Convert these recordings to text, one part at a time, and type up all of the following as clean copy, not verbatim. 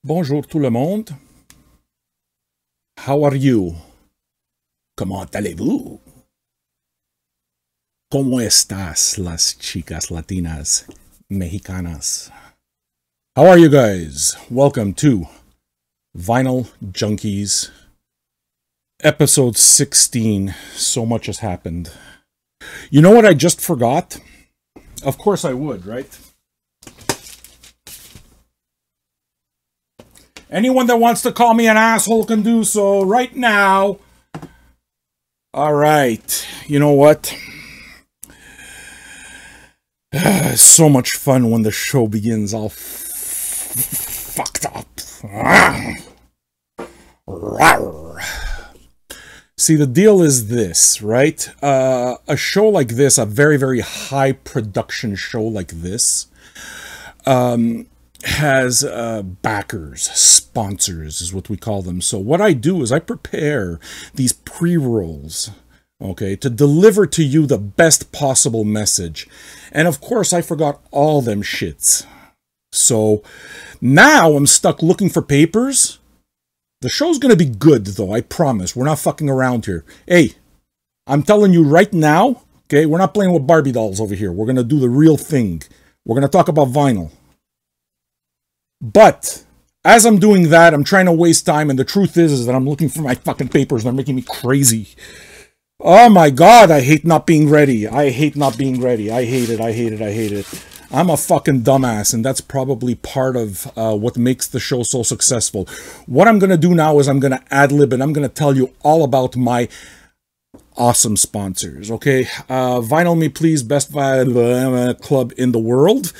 Bonjour tout le monde. How are you? Comment allez-vous? ¿Cómo estás, las chicas latinas mexicanas? How are you guys? Welcome to Vinyl Junkies, episode 16. So much has happened. You know what I just forgot? Of course I would, right? Anyone that wants to call me an asshole can do so right now. All right. You know what? So much fun when the show begins all fucked up. See, the deal is this, right? A show like this, a very, very high production show like this, has backers, sponsors is what we call them. So what I do is I prepare these pre-rolls, okay, to deliver to you the best possible message. And of course I forgot all them shits. So now I'm stuck looking for papers. The show's gonna be good though, I promise. We're not fucking around here. Hey, I'm telling you right now, okay, we're not playing with Barbie dolls over here. We're gonna do the real thing. We're gonna talk about vinyl. But as I'm doing that, I'm trying to waste time, and the truth is that I'm looking for my fucking papers, and they're making me crazy. Oh my god, I hate not being ready. I hate not being ready. I hate it, I hate it, I hate it. I'm a fucking dumbass, and that's probably part of what makes the show so successful. What I'm going to do now is I'm going to ad-lib, and I'm going to tell you all about my awesome sponsors, okay? Vinyl Me Please, best vinyl club in the world.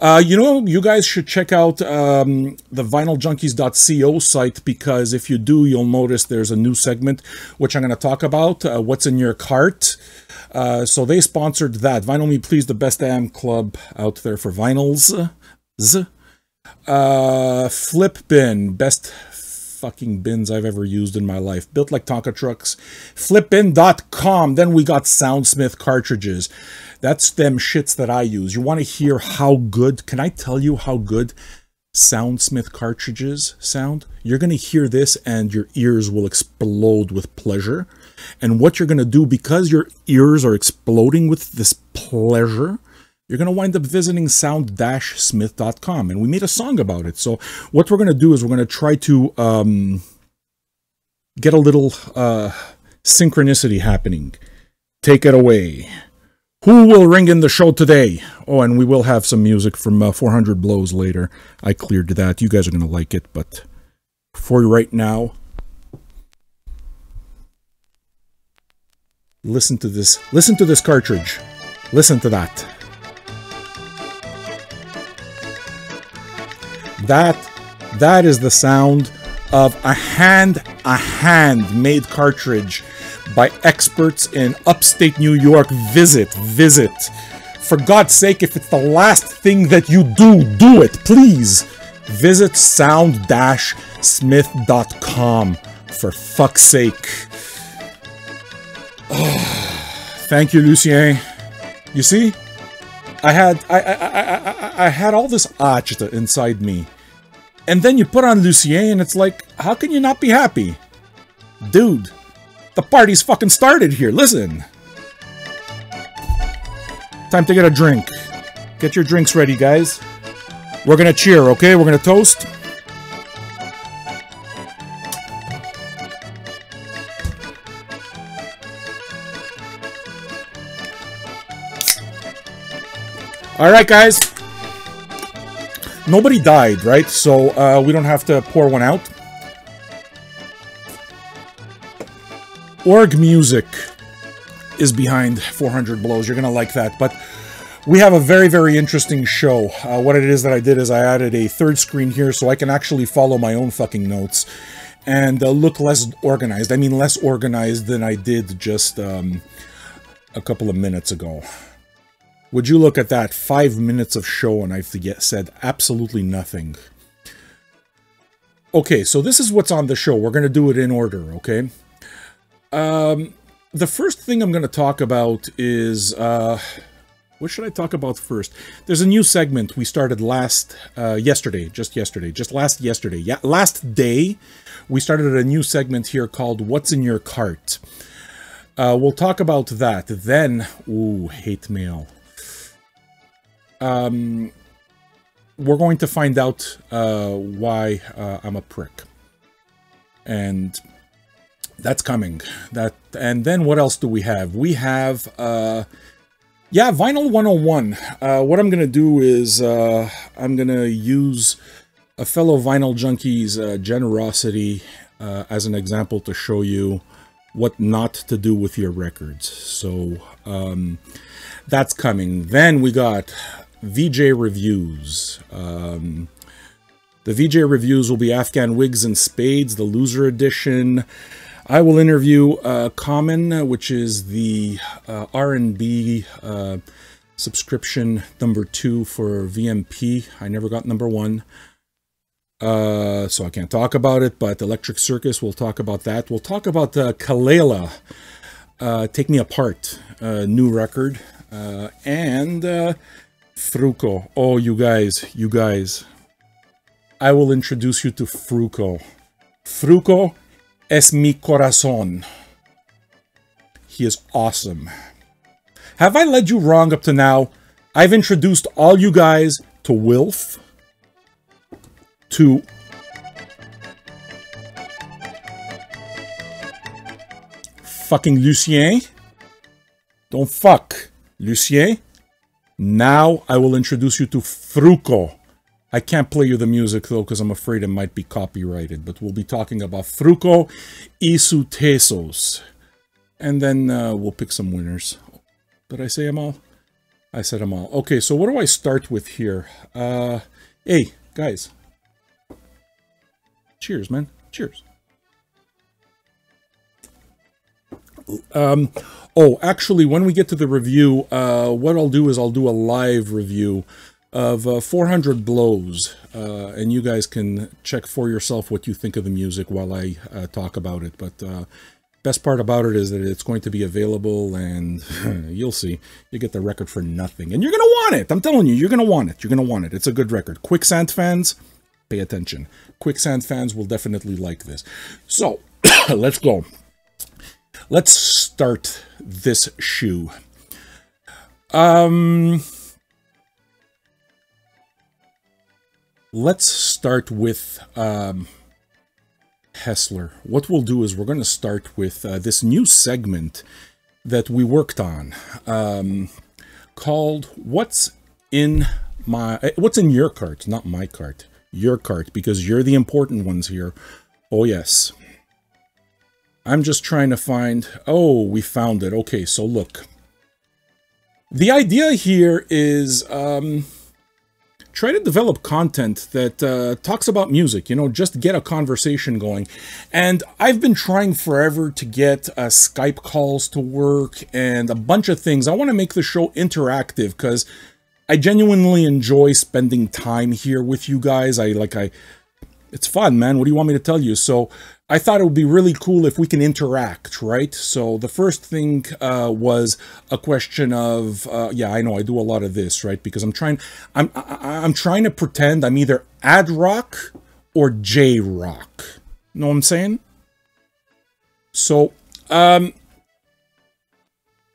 You know, you guys should check out the vinyljunkies.co site, because if you do, you'll notice there's a new segment, which I'm going to talk about, what's in your cart. So they sponsored that. Vinyl Me Please, the best damn club out there for vinyls. Flip Bin, best fucking bins I've ever used in my life. Built like Tonka trucks. Flipbin.com. Then we got Soundsmith cartridges. That's them shits that I use. You want to hear how good? Can I tell you how good Soundsmith cartridges sound? You're going to hear this and your ears will explode with pleasure. And what you're going to do, because your ears are exploding with this pleasure, you're going to wind up visiting sound-smith.com. And we made a song about it. So what we're going to do is we're going to try to get a little synchronicity happening. Take it away. Who will ring in the show today? Oh, and we will have some music from 400 Blows later. I cleared that. You guys are going to like it. But for right now, listen to this. Listen to this cartridge. Listen to that. That is the sound of a handmade cartridge by experts in upstate New York. Visit. For God's sake, if it's the last thing that you do it, please. Visit sound-smith.com, for fuck's sake. Thank you, Lucien. You see? I had all this achta inside me. And then you put on Lucien and it's like, how can you not be happy? Dude, the party's fucking started here. Listen. Time to get a drink. Get your drinks ready, guys. We're gonna cheer, okay? We're gonna toast. Alright, guys. Nobody died, right? So we don't have to pour one out. Org music is behind 400 Blows. You're going to like that. But we have a very, very interesting show. What it is that I did is I added a third screen here so I can actually follow my own fucking notes and look less organized. I mean, less organized than I did just a couple of minutes ago. Would you look at that? 5 minutes of show and I've said absolutely nothing. Okay, so this is what's on the show. We're going to do it in order, okay? The first thing I'm going to talk about is, what What should I talk about first? There's a new segment we started last day. Yeah, last day, we started a new segment here called What's in Your Cart? We'll talk about that. Then, ooh, hate mail. We're going to find out why I'm a prick. And that's coming. And then what else do we have? We have, yeah, Vinyl 101. What I'm going to do is I'm going to use a fellow vinyl junkie's generosity as an example to show you what not to do with your records. So that's coming. Then we got VJ reviews. The VJ reviews will be Afghan, Whigs, and Spades, the loser edition. I will interview Common, which is the R&B subscription #2 for VMP. I never got #1. So I can't talk about it, but Electric Circus, we'll talk about that. We'll talk about KELELA, Take Me Apart, new record, and FRUKO. Oh, you guys, I will introduce you to FRUKO. FRUKO es mi corazón. He is awesome. Have I led you wrong up to now? I've introduced all you guys to Wilf, to fucking Lucien. Don't fuck Lucien. Now I will introduce you to FRUKO. I can't play you the music though because I'm afraid it might be copyrighted, but we'll be talking about FRUKO y su TESOS. And then we'll pick some winners. Did I say them all? I said them all. Okay, so what do I start with here? Hey, guys. Cheers, man. Cheers. Oh, actually, when we get to the review, what I'll do is I'll do a live review of 400 Blows, and you guys can check for yourself what you think of the music while I talk about it. But best part about it is that it's going to be available, and you'll see. You get the record for nothing, and you're going to want it. I'm telling you, you're going to want it. You're going to want it. It's a good record. Quicksand fans, pay attention. Quicksand fans will definitely like this. So, let's go. Let's start this shoe. Let's start with Hessler. What we'll do is we're going to start with this new segment that we worked on called What's in Your Cart? Not my cart. Your cart, because you're the important ones here. Oh, yes. I'm just trying to find... Oh, we found it. Okay, so look. The idea here is... try to develop content that talks about music, you know, just get a conversation going. And I've been trying forever to get Skype calls to work and a bunch of things. I want to make the show interactive because I genuinely enjoy spending time here with you guys. It's fun, man. What do you want me to tell you? So I thought it would be really cool if we can interact, right? So the first thing was a question of, yeah, I know I do a lot of this, right? Because I'm trying to pretend I'm either ad rock or J rock. Know what I'm saying? So,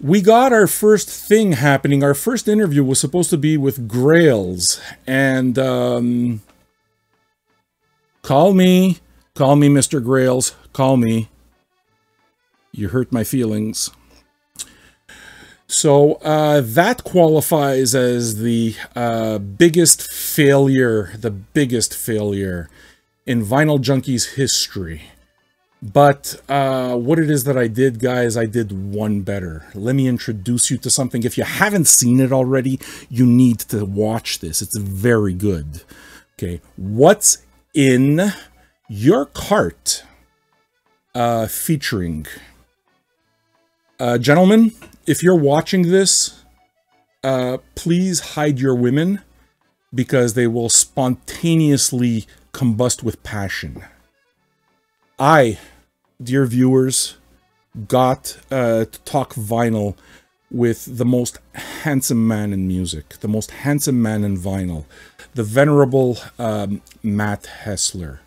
we got our first thing happening. Our first interview was supposed to be with Grails, and call me, Mr. Grails. Call me. You hurt my feelings. So that qualifies as the biggest failure in Vinyl Junkies history. But what it is that I did, guys, I did one better. Let me introduce you to something. If you haven't seen it already, you need to watch this. It's very good. Okay, what's in your cart? Featuring gentlemen, if you're watching this, please hide your women because they will spontaneously combust with passion. I, dear viewers, got to talk vinyl with the most handsome man in music, the most handsome man in vinyl, the venerable Matt Hessler.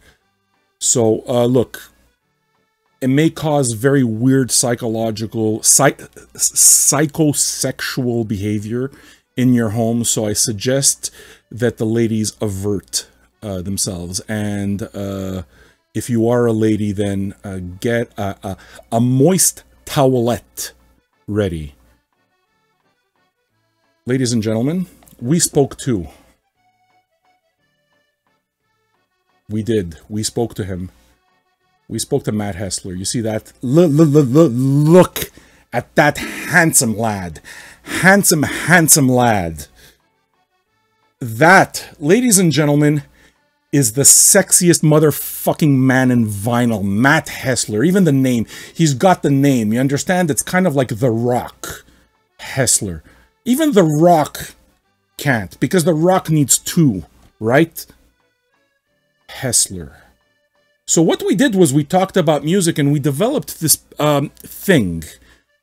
So, look, it may cause very weird psychosexual behavior in your home, so I suggest that the ladies avert themselves. And if you are a lady, then get a moist towelette ready. Ladies and gentlemen, we spoke too. We did. We spoke to him. We spoke to Matt Hessler. You see that? Look at that handsome lad. Handsome, handsome lad. That, ladies and gentlemen, is the sexiest motherfucking man in vinyl. Matt Hessler. Even the name. He's got the name. You understand? It's kind of like The Rock. Hessler. Even The Rock can't, because The Rock needs two, right? Hessler. So what we did was we talked about music and we developed this thing,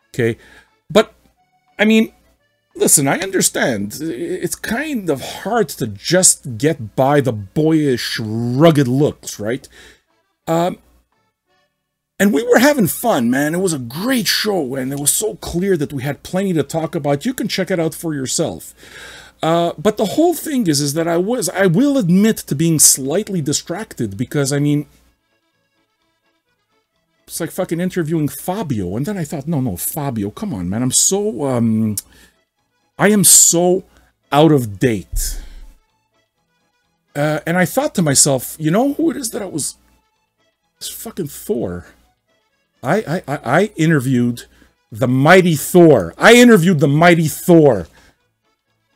okay? But, I mean, listen, I understand. It's kind of hard to just get by the boyish, rugged looks, right? And we were having fun, man. It was a great show, and it was so clear that we had plenty to talk about. You can check it out for yourself. But the whole thing is that I will admit to being slightly distracted, because, I mean, it's like fucking interviewing Fabio. And then I thought, no, Fabio, come on, man. I am so out of date. And I thought to myself, you know who it is that I was... It's fucking Thor. I interviewed the mighty Thor. I interviewed the mighty Thor.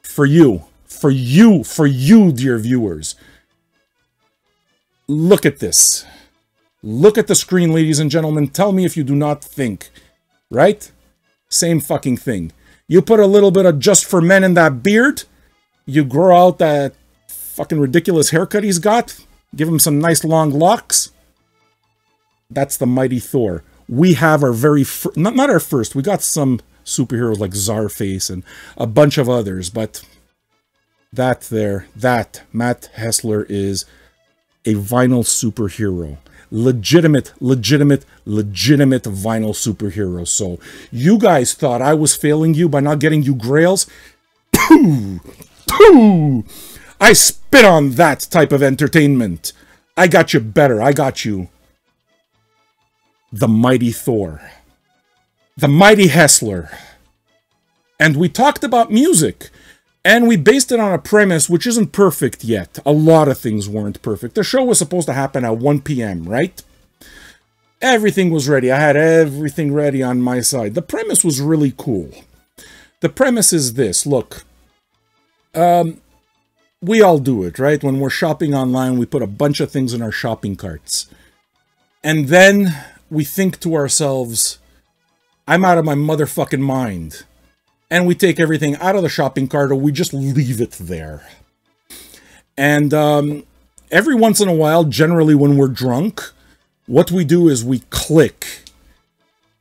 For you, dear viewers. Look at this. Look at the screen, ladies and gentlemen. Tell me if you do not think. Right? Same fucking thing. You put a little bit of Just for Men in that beard. You grow out that fucking ridiculous haircut he's got. Give him some nice long locks. That's the mighty Thor. We have our very first... Not our first. We got some superheroes like Czarface and a bunch of others, but that Matt Hessler is a vinyl superhero. Legitimate vinyl superhero. So, you guys thought I was failing you by not getting you grails? Pooh! Pooh! I spit on that type of entertainment. I got you better. I got you. The mighty Thor. The mighty Hessler. And we talked about music. And we based it on a premise which isn't perfect yet. A lot of things weren't perfect. The show was supposed to happen at 1 p.m., right? Everything was ready. I had everything ready on my side. The premise was really cool. The premise is this. Look. We all do it, right? When we're shopping online, we put a bunch of things in our shopping carts. And then we think to ourselves, I'm out of my motherfucking mind. And we take everything out of the shopping cart, or we just leave it there. And every once in a while, generally when we're drunk, what we do is we click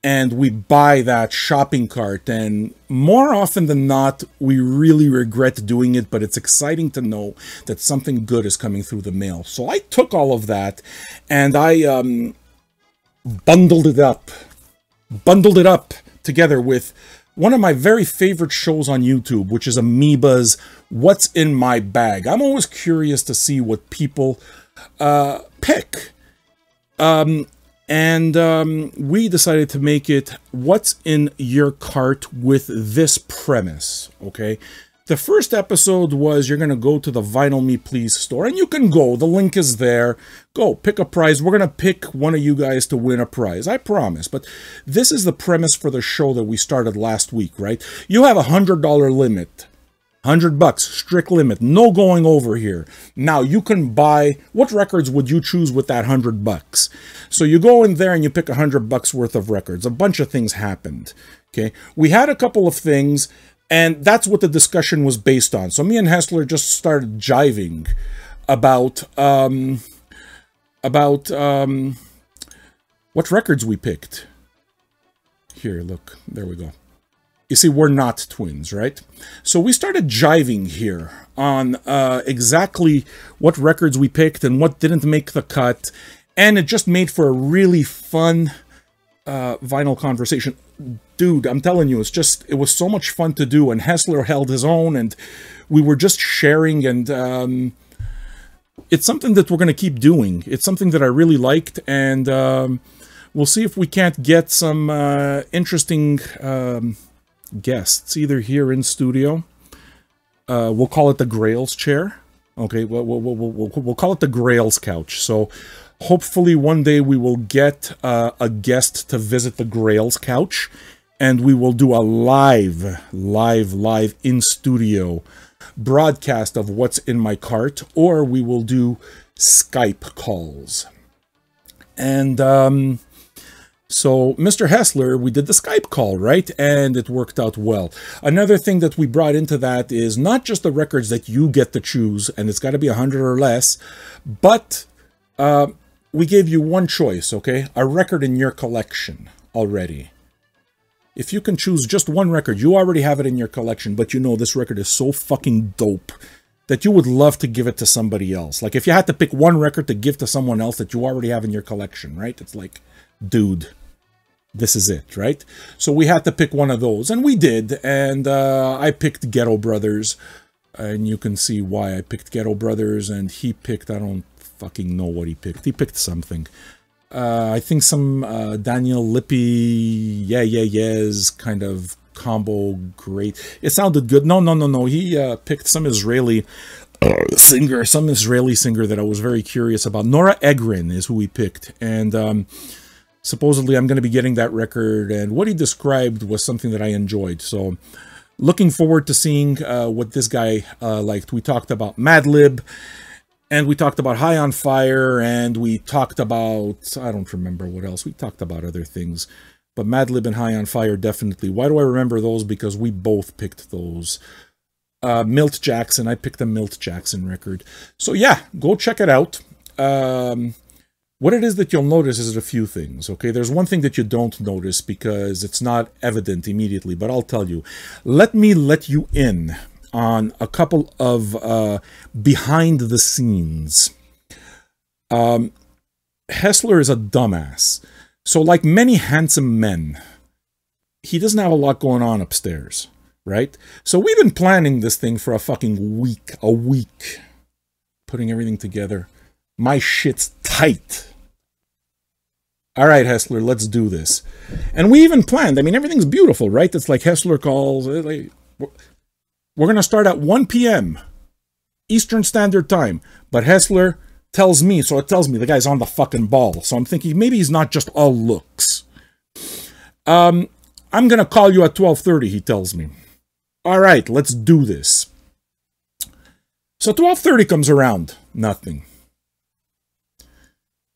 and we buy that shopping cart. And more often than not, we really regret doing it, but it's exciting to know that something good is coming through the mail. So I took all of that and I bundled it up together with one of my very favorite shows on YouTube, which is Amoeba's What's in My Bag. I'm always curious to see what people pick. We decided to make it What's in Your Cart with this premise, okay? The first episode was you're going to go to the Vinyl Me Please store, and you can go. The link is there. Go, pick a prize. We're going to pick one of you guys to win a prize. I promise. But this is the premise for the show that we started last week, right? You have a $100 limit. $100, strict limit. No going over here. Now, you can buy... What records would you choose with that $100? So you go in there and you pick $100 worth of records. A bunch of things happened, okay? We had a couple of things... And that's what the discussion was based on. So me and Hessler just started jiving about what records we picked. Here, look. There we go. You see, we're not twins, right? So we started jiving here on exactly what records we picked and what didn't make the cut. And it just made for a really fun vinyl conversation. Dude, I'm telling you, it was so much fun to do. And Hessler held his own, and we were just sharing, and it's something that we're going to keep doing. It's something that I really liked, and we'll see if we can't get some interesting guests, either here in studio. We'll call it the Grails chair. Okay, we'll call it the Grails couch. So hopefully one day we will get a guest to visit the Grails couch, and we will do a live in studio broadcast of what's in my cart, or we will do Skype calls. And so Mr. Hessler, we did the Skype call, right? And it worked out well. Another thing that we brought into that is not just the records that you get to choose, and it's got to be 100 or less, but we gave you one choice, okay? A record in your collection already. If you can choose just one record, you already have it in your collection, but you know this record is so fucking dope that you would love to give it to somebody else. Like if you had to pick one record to give to someone else that you already have in your collection, right? It's like, dude, this is it, right? So we had to pick one of those, and we did, and I picked Ghetto Brothers, and you can see why I picked Ghetto Brothers, and he picked, I don't fucking know what he picked. He picked something. I think some Daniel Lippy, yes, kind of combo, great. It sounded good. No. He picked some Israeli singer, that I was very curious about. Nora Egrin is who he picked, and supposedly I'm going to be getting that record, and what he described was something that I enjoyed. So looking forward to seeing what this guy liked. We talked about Madlib, and we talked about High on Fire, and we talked about, I don't remember what else. We talked about other things. But Madlib and High on Fire, definitely. Why do I remember those? Because we both picked those. Milt Jackson, I picked a Milt Jackson record. So yeah, go check it out. What it is that you'll notice is a few things, okay? There's one thing that you don't notice because it's not evident immediately, but I'll tell you. Let me let you in on a couple of behind the scenes. Hessler is a dumbass. So like many handsome men, he doesn't have a lot going on upstairs, right? So we've been planning this thing for a fucking week, putting everything together. My shit's tight. All right, Hessler, let's do this. And we even planned, I mean, everything's beautiful, right? It's like Hessler calls, like, we're going to start at 1 p.m. Eastern Standard Time. But Hessler tells me, so it tells me the guy's on the fucking ball. So I'm thinking maybe he's not just all looks. I'm going to call you at 12:30, he tells me. All right, let's do this. So 12:30 comes around. Nothing.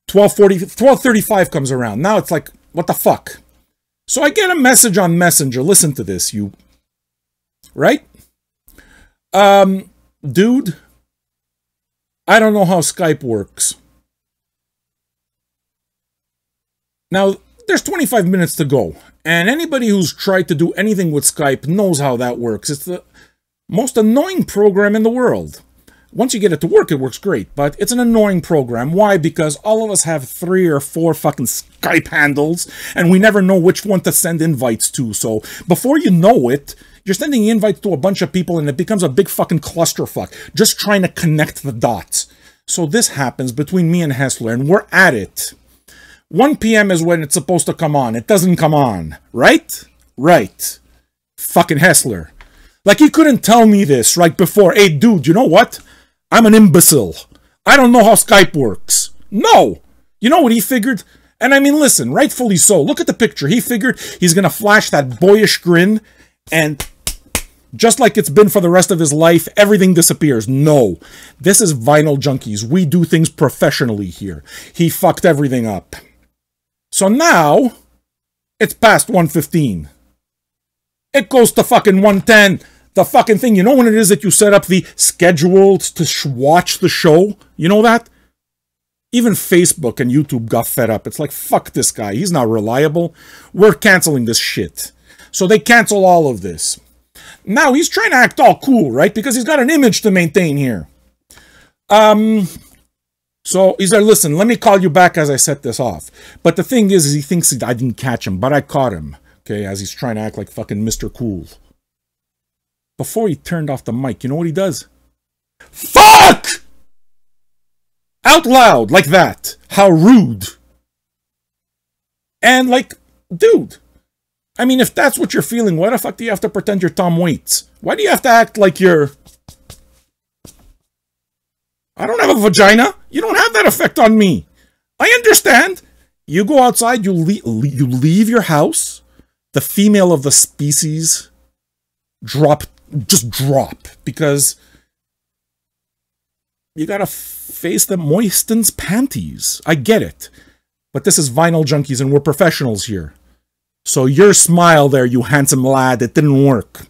12:35 comes around. Now it's like, what the fuck? So I get a message on Messenger. Listen to this, you... Right? Dude, I don't know how Skype works. Now, there's 25 minutes to go, and anybody who's tried to do anything with Skype knows how that works. It's the most annoying program in the world. Once you get it to work, it works great, but it's an annoying program. Why? Because all of us have 3 or 4 fucking Skype handles, and we never know which one to send invites to. So before you know it, you're sending invites to a bunch of people, and it becomes a big fucking clusterfuck, just trying to connect the dots. So this happens between me and Hessler, and we're at it. 1 p.m. is when it's supposed to come on. It doesn't come on. Right? Right. Fucking Hessler. Like, he couldn't tell me this right before. Hey, dude, you know what? I'm an imbecile. I don't know how Skype works. No. You know what he figured? And I mean, listen, rightfully so. Look at the picture. He figured he's going to flash that boyish grin, and just like it's been for the rest of his life, everything disappears. No. This is Vinyl Junkies. We do things professionally here. He fucked everything up. So now, it's past 1:15. It goes to fucking 1:10. The fucking thing, you know when it is that you set up the scheduled to watch the show? You know that? Even Facebook and YouTube got fed up. It's like, fuck this guy. He's not reliable. We're canceling this shit. So they cancel all of this. Now he's trying to act all cool, right? Because he's got an image to maintain here. So he's like, listen, let me call you back as I set this off. But the thing is he thinks I didn't catch him, but I caught him. Okay, as he's trying to act like fucking Mr. Cool. Before he turned off the mic, you know what he does? Fuck! Out loud, like that. How rude. And like, dude. I mean, if that's what you're feeling, why the fuck do you have to pretend you're Tom Waits? Why do you have to act like you're... I don't have a vagina. You don't have that effect on me. I understand. You go outside, you leave your house. The female of the species just drop. Because you gotta face that moistens panties. I get it. But this is Vinyl Junkies and we're professionals here. So your smile there, you handsome lad, it didn't work.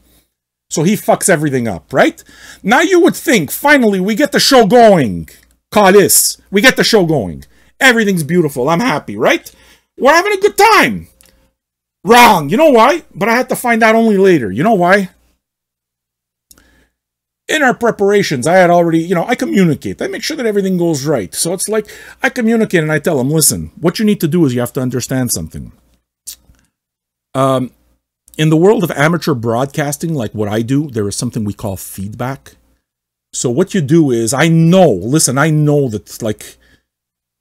So he fucks everything up, right? Now you would think, finally, we get the show going. Kalis, we get the show going. Everything's beautiful. I'm happy, right? We're having a good time. Wrong. You know why? But I had to find out only later. You know why? In our preparations, I had already, I communicate. I make sure that everything goes right. So it's like, I communicate and I tell them, listen, what you need to do is you have to understand something. In the world of amateur broadcasting, like what I do, there is something we call feedback. So what you do is, I know that like,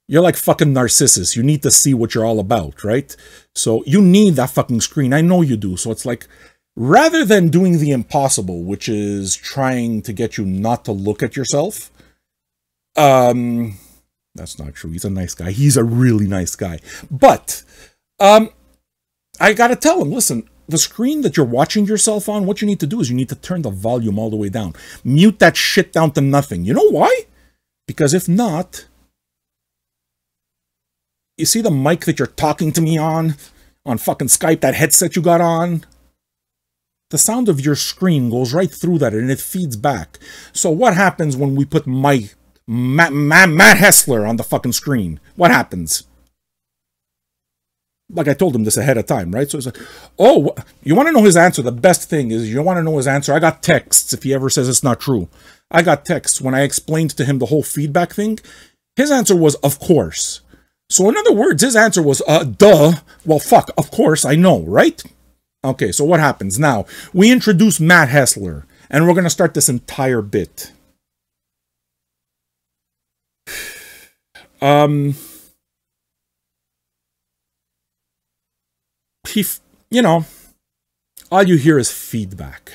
you're like fucking Narcissus. You need to see what you're all about, right? So you need that fucking screen. I know you do. So it's like, rather than doing the impossible, which is trying to get you not to look at yourself. That's not true. He's a nice guy. He's a really nice guy. But, I gotta tell him, listen, the screen that you're watching yourself on, what you need to do is you need to turn the volume all the way down. Mute that shit down to nothing. You know why? Because if not, you see the mic that you're talking to me on fucking Skype, that headset you got on? The sound of your screen goes right through that and it feeds back. So what happens when we put Matt Hessler on the fucking screen? What happens? Like I told him this ahead of time, right? So it's like, oh, you want to know his answer? The best thing is you want to know his answer. I got texts if he ever says it's not true. I got texts when I explained to him the whole feedback thing. His answer was, of course. So in other words, his answer was, duh. Well, fuck, of course, I know, right? Okay, so what happens? Now, we introduce Matt Hessler, and we're going to start this entire bit. All you hear is feedback.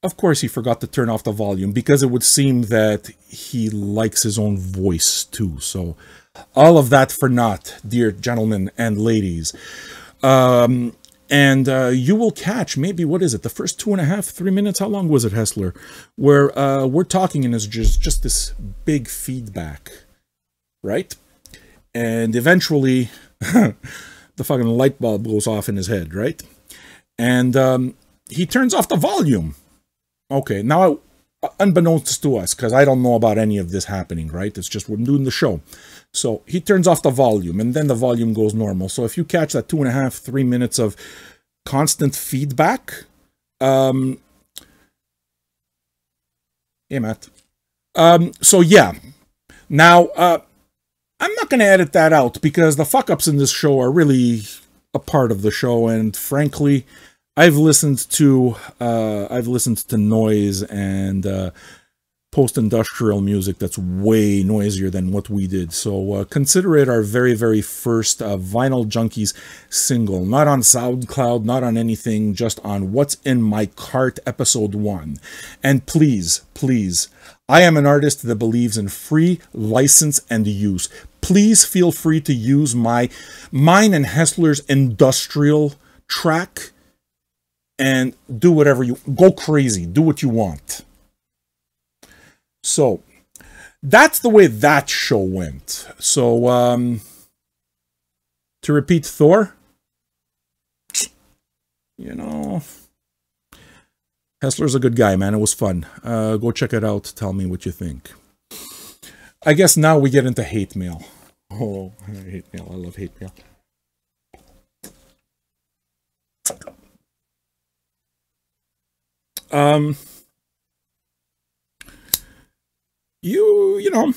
Of course, he forgot to turn off the volume because it would seem that he likes his own voice too. So all of that for naught, dear gentlemen and ladies. You will catch maybe, what is it, the first 2.5, 3 minutes? How long was it, Hessler? Where we're talking and it's just this big feedback, right? And eventually... the fucking light bulb goes off in his head, right? And he turns off the volume. Okay, now, unbeknownst to us, because I don't know about any of this happening, right? It's just we're doing the show. So he turns off the volume, and then the volume goes normal. So if you catch that 2.5, 3 minutes of constant feedback, hey, Matt. So yeah. Now, I'm not going to edit that out because the fuck-ups in this show are really a part of the show, and frankly, I've listened to noise and post-industrial music that's way noisier than what we did. So consider it our very, very first Vinyl Junkies single. Not on SoundCloud, not on anything, just on What's in My Cart episode 1. And please, please, I am an artist that believes in free license and use. Please feel free to use mine and Hessler's industrial track and do whatever you... Go crazy. Do what you want. So, that's the way that show went. So, to repeat Thor, Hessler's a good guy, man. It was fun. Go check it out. Tell me what you think. I guess now we get into hate mail. Oh, hate mail. I love hate mail. you know,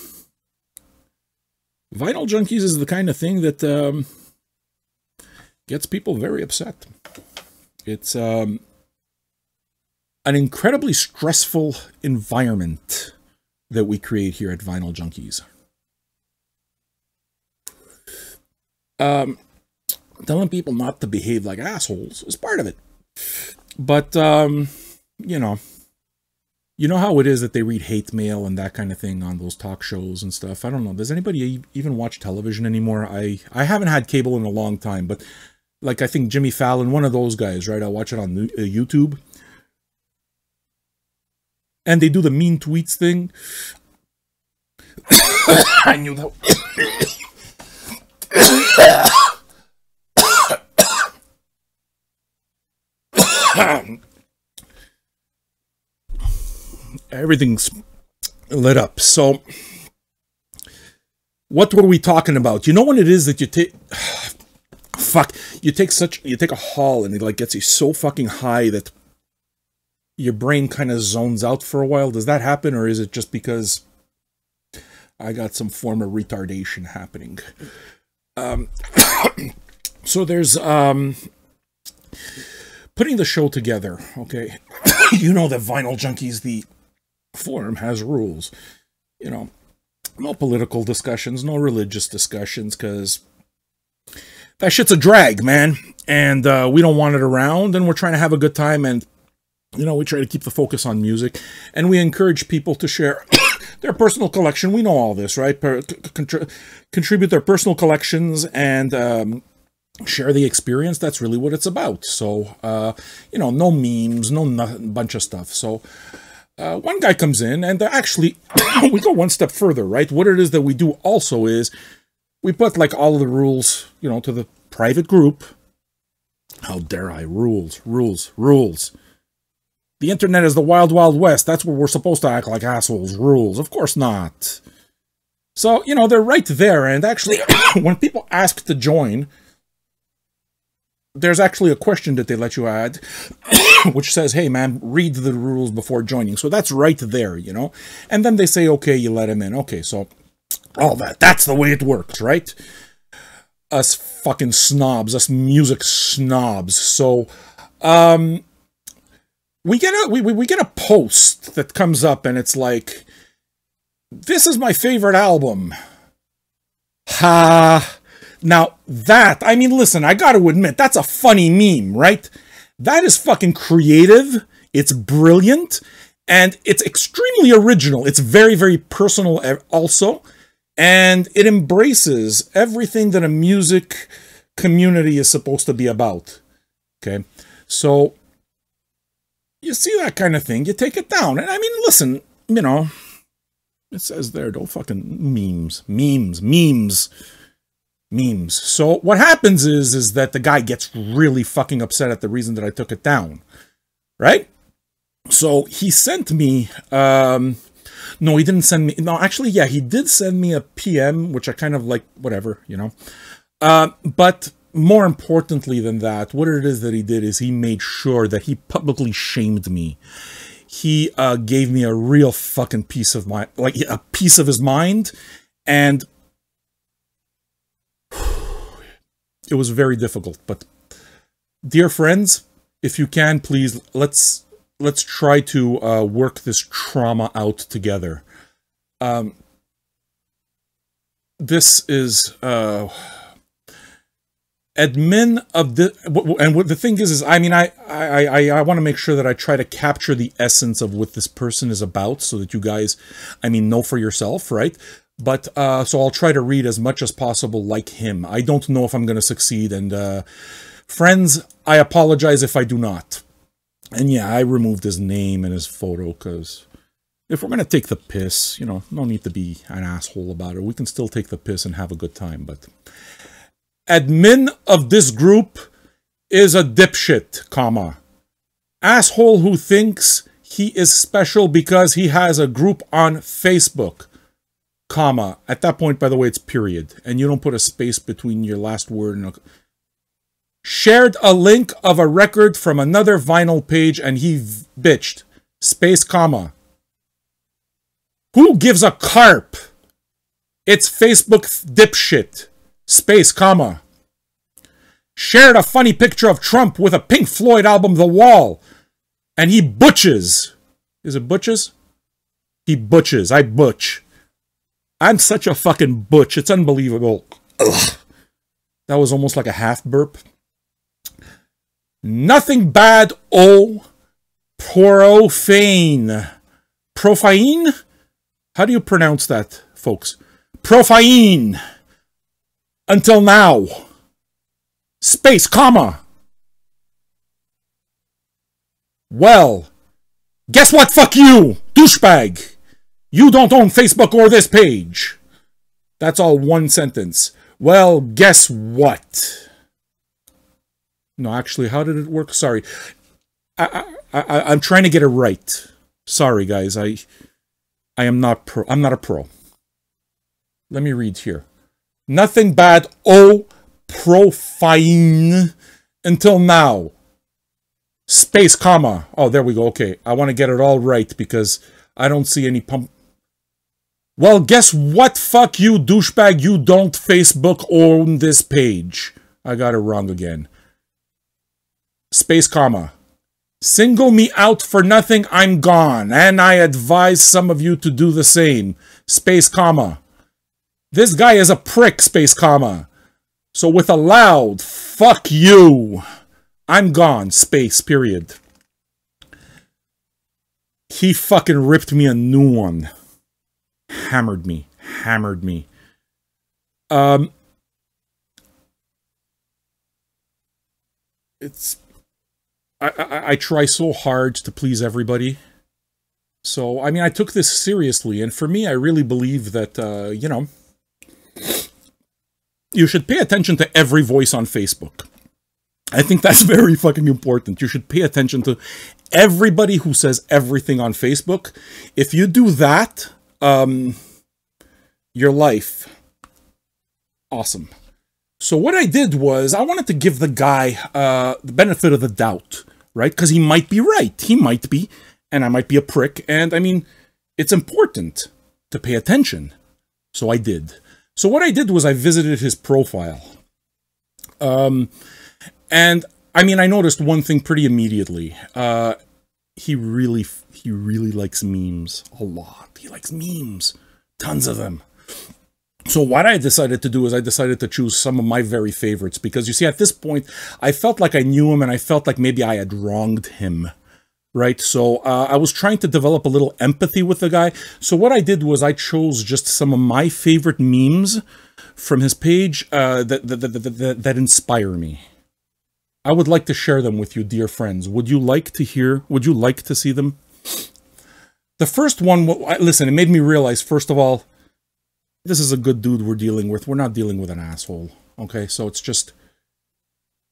vinyl junkies is the kind of thing that gets people very upset. It's an incredibly stressful environment that we create here at Vinyl Junkies. Telling people not to behave like assholes is part of it. But, you know how it is that they read hate mail and that kind of thing on those talk shows and stuff. I don't know. Does anybody even watch television anymore? I haven't had cable in a long time, but like I think Jimmy Fallon, one of those guys, right? I watch it on YouTube. And they do the mean tweets thing. I knew that. Everything's lit up. So, what were we talking about? You know when it is that you take... Fuck. You take a haul and it like gets you so fucking high that your brain kind of zones out for a while. Does that happen, or is it just because I got some form of retardation happening? So there's putting the show together, okay? You know that Vinyl Junkies, the forum, has rules. You know, no political discussions, no religious discussions, because that shit's a drag, man. And we don't want it around, and we're trying to have a good time, and you know, we try to keep the focus on music, and we encourage people to share their personal collection. We know all this, right? Contribute their personal collections and share the experience. That's really what it's about. So, you know, no memes, no bunch of stuff. So, one guy comes in, and actually, we go one step further, right? What it is that we do also is we put, like, all of the rules, you know, to the private group. How dare I? Rules, rules, rules. The internet is the wild, wild west. That's where we're supposed to act like assholes. Rules. Of course not. So, you know, they're right there. And actually, when people ask to join, there's actually a question that they let you add, which says, hey, man, read the rules before joining. So that's right there, you know. And then they say, okay, you let him in. Okay, so all that. That's the way it works, right? Us fucking snobs. Us music snobs. So, we get a post that comes up and it's like, this is my favorite album. Ha. Now that, I mean, listen, I gotta admit, that's a funny meme, right? That is fucking creative. It's brilliant. And it's extremely original. It's very, very personal also. And it embraces everything that a music community is supposed to be about. Okay. So, you see that kind of thing, you take it down. And I mean, listen, you know, it says there, don't fucking memes. So what happens is that the guy gets really fucking upset at the reason that I took it down, right? So he sent me, no, he didn't send me, no, actually, yeah, he did send me a PM, which I kind of like, whatever, you know. But more importantly than that, what it is that he did is he made sure that he publicly shamed me. He gave me a real fucking piece of my, like a piece of his mind, and it was very difficult. But dear friends, if you can, please let's try to work this trauma out together. This is admin of the, and what the thing is I mean, I want to make sure that I try to capture the essence of what this person is about, so that you guys, I mean, know for yourself, right? But so I'll try to read as much as possible like him. I don't know if I'm going to succeed, and friends, I apologize if I do not. And yeah, I removed his name and his photo, because if we're going to take the piss, you know, no need to be an asshole about it. We can still take the piss and have a good time, but admin of this group is a dipshit, comma. Asshole who thinks he is special because he has a group on Facebook, comma. At that point, by the way, it's period. And you don't put a space between your last word and a... shared a link of a record from another vinyl page and he bitched. Space comma. Who gives a carp? It's Facebook dipshit. Space comma. Shared a funny picture of Trump with a Pink Floyd album, The Wall. And he butches. Is it butches? He butches. I butch. I'm such a fucking butch. It's unbelievable. Ugh. That was almost like a half burp. Nothing bad, oh, profane. Profane? How do you pronounce that, folks? Profane. Until now. Space, comma. Well, guess what? Fuck you, douchebag. You don't own Facebook or this page. That's all one sentence. Well, guess what? No, actually, how did it work? Sorry. I'm trying to get it right. Sorry, guys. I am not pro. I'm not a pro. Let me read here. Nothing bad. Oh, profane. Until now. Space, comma. Oh, there we go. Okay. I want to get it all right because I don't see any pump. Well, guess what? Fuck you, douchebag. You don't Facebook own this page. I got it wrong again. Space, comma. Single me out for nothing, I'm gone. And I advise some of you to do the same. Space, comma. This guy is a prick, space, comma. So with a loud, fuck you, I'm gone, space, period. He fucking ripped me a new one. Hammered me. Hammered me. It's... I try so hard to please everybody. So, I mean, I took this seriously. And for me, I really believe that, you know, you should pay attention to every voice on Facebook. I think that's very fucking important. You should pay attention to everybody who says everything on Facebook. If you do that, your life, awesome. So what I did was, I wanted to give the guy the benefit of the doubt, right? Because he might be right. He might be, and I might be a prick. And I mean, it's important to pay attention. So I did. So what I did was I visited his profile. And I mean, I noticed one thing pretty immediately. He really likes memes a lot. He likes memes, tons of them. So what I decided to do is I decided to choose some of my very favorites because you see, at this point, I felt like I knew him and I felt like maybe I had wronged him, right? So I was trying to develop a little empathy with the guy. So what I did was I chose just some of my favorite memes from his page that inspire me. I would like to share them with you, dear friends. Would you like to hear? Would you like to see them? The first one, listen, it made me realize, first of all, this is a good dude we're dealing with. We're not dealing with an asshole. Okay, so it's just...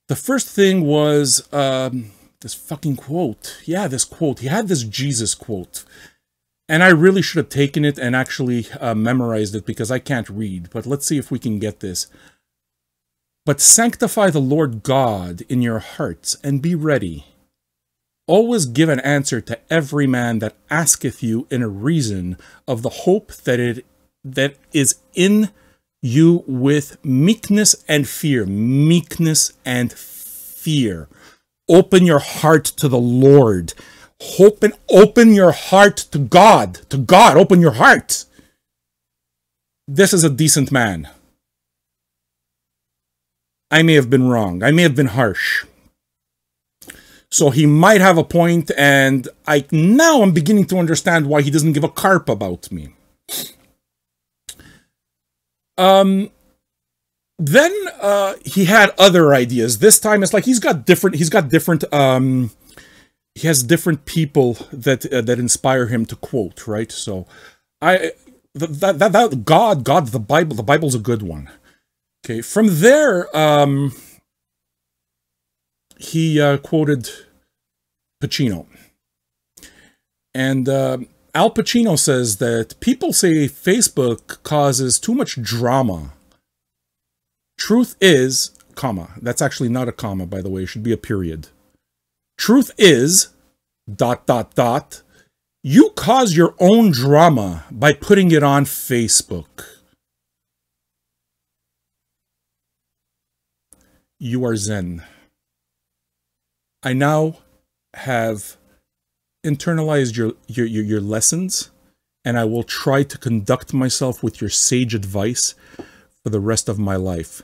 The first thing was this fucking quote. Yeah, this quote. He had this Jesus quote. And I really should have taken it and actually memorized it because I can't read. But let's see if we can get this. But sanctify the Lord God in your hearts, and be ready. Always give an answer to every man that asketh you in a reason of the hope that is in you with meekness and fear. Meekness and fear. Open your heart to the Lord. Open your heart to God. To God, open your heart. This is a decent man. I may have been wrong. I may have been harsh. So he might have a point, and now I'm beginning to understand why he doesn't give a carp about me. Then he had other ideas. This time it's like he has different people that inspire him to quote, right? So God, the Bible's a good one. Okay, from there, he quoted Pacino. And Al Pacino says that people say Facebook causes too much drama. Truth is, comma. That's actually not a comma, by the way. It should be a period. Truth is, ... You cause your own drama by putting it on Facebook. You are Zen. I now have internalized your lessons, and I will try to conduct myself with your sage advice for the rest of my life.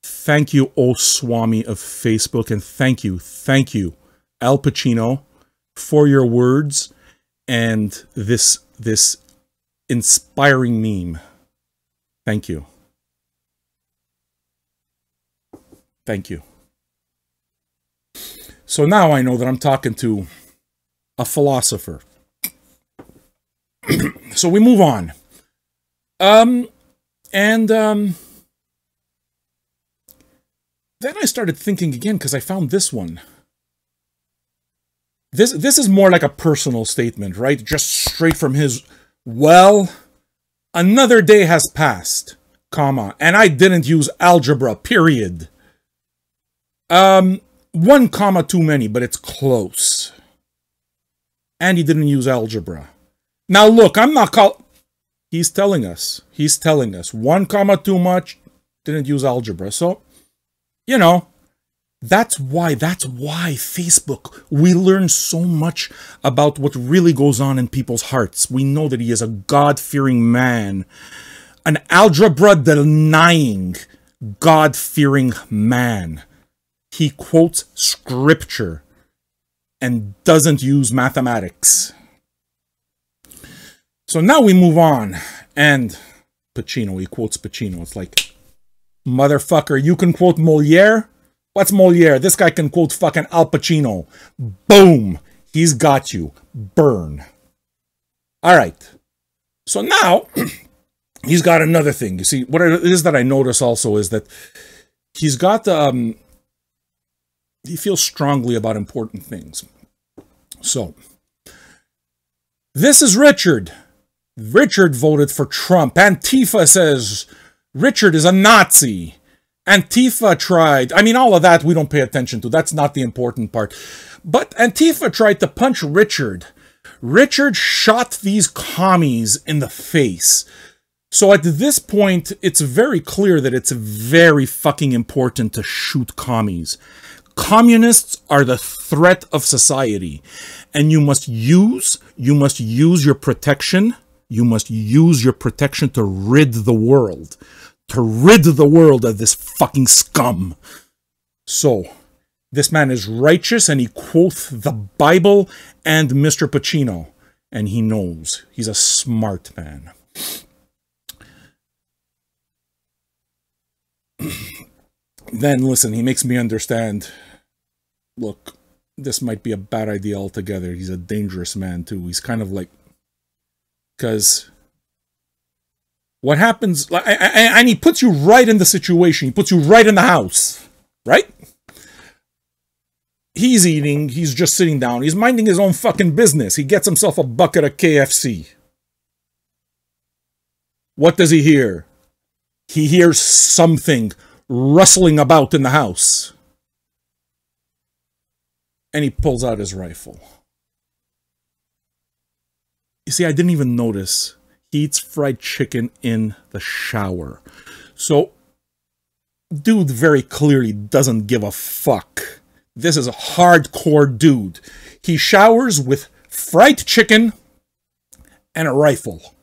Thank you, O Swami of Facebook, and thank you, Al Pacino, for your words and this inspiring meme. Thank you. Thank you. So now I know that I'm talking to a philosopher. So we move on. Then I started thinking again because I found this one. This is more like a personal statement, right? Just straight from his, well, another day has passed, comma, and I didn't use algebra, period. 1 comma too many, but it's close. And he didn't use algebra. Now look, I'm not he's telling us 1 comma too much, didn't use algebra. So, you know, that's why Facebook, we learn so much about what really goes on in people's hearts. We know that he is a God-fearing man, an algebra-denying, God-fearing man. He quotes scripture and doesn't use mathematics. So now we move on. And Pacino, he quotes Pacino. It's like, motherfucker, you can quote Moliere? What's Moliere? This guy can quote fucking Al Pacino. Boom. He's got you. Burn. All right. So now, he's got another thing. You see, what it is that I notice also is that he's got, he feels strongly about important things. So, this is Richard. Richard voted for Trump. Antifa says Richard is a Nazi. Antifa tried, I mean, all of that we don't pay attention to. That's not the important part. But Antifa tried to punch Richard. Richard shot these commies in the face. So at this point, it's very clear that it's very fucking important to shoot commies. Communists are the threat of society. And you must use your protection. You must use your protection to rid the world. To rid the world of this fucking scum. So, this man is righteous and he quotes the Bible and Mr. Pacino. And he knows. He's a smart man. Then, listen, he makes me understand. Look, this might be a bad idea altogether. He's a dangerous man, too. He's kind of like... Because... what happens, and he puts you right in the situation. He puts you right in the house, right? He's eating. He's just sitting down. He's minding his own fucking business. He gets himself a bucket of KFC. What does he hear? He hears something rustling about in the house. And he pulls out his rifle. You see, I didn't even notice. He eats fried chicken in the shower. So, dude very clearly doesn't give a fuck. This is a hardcore dude. He showers with fried chicken and a rifle.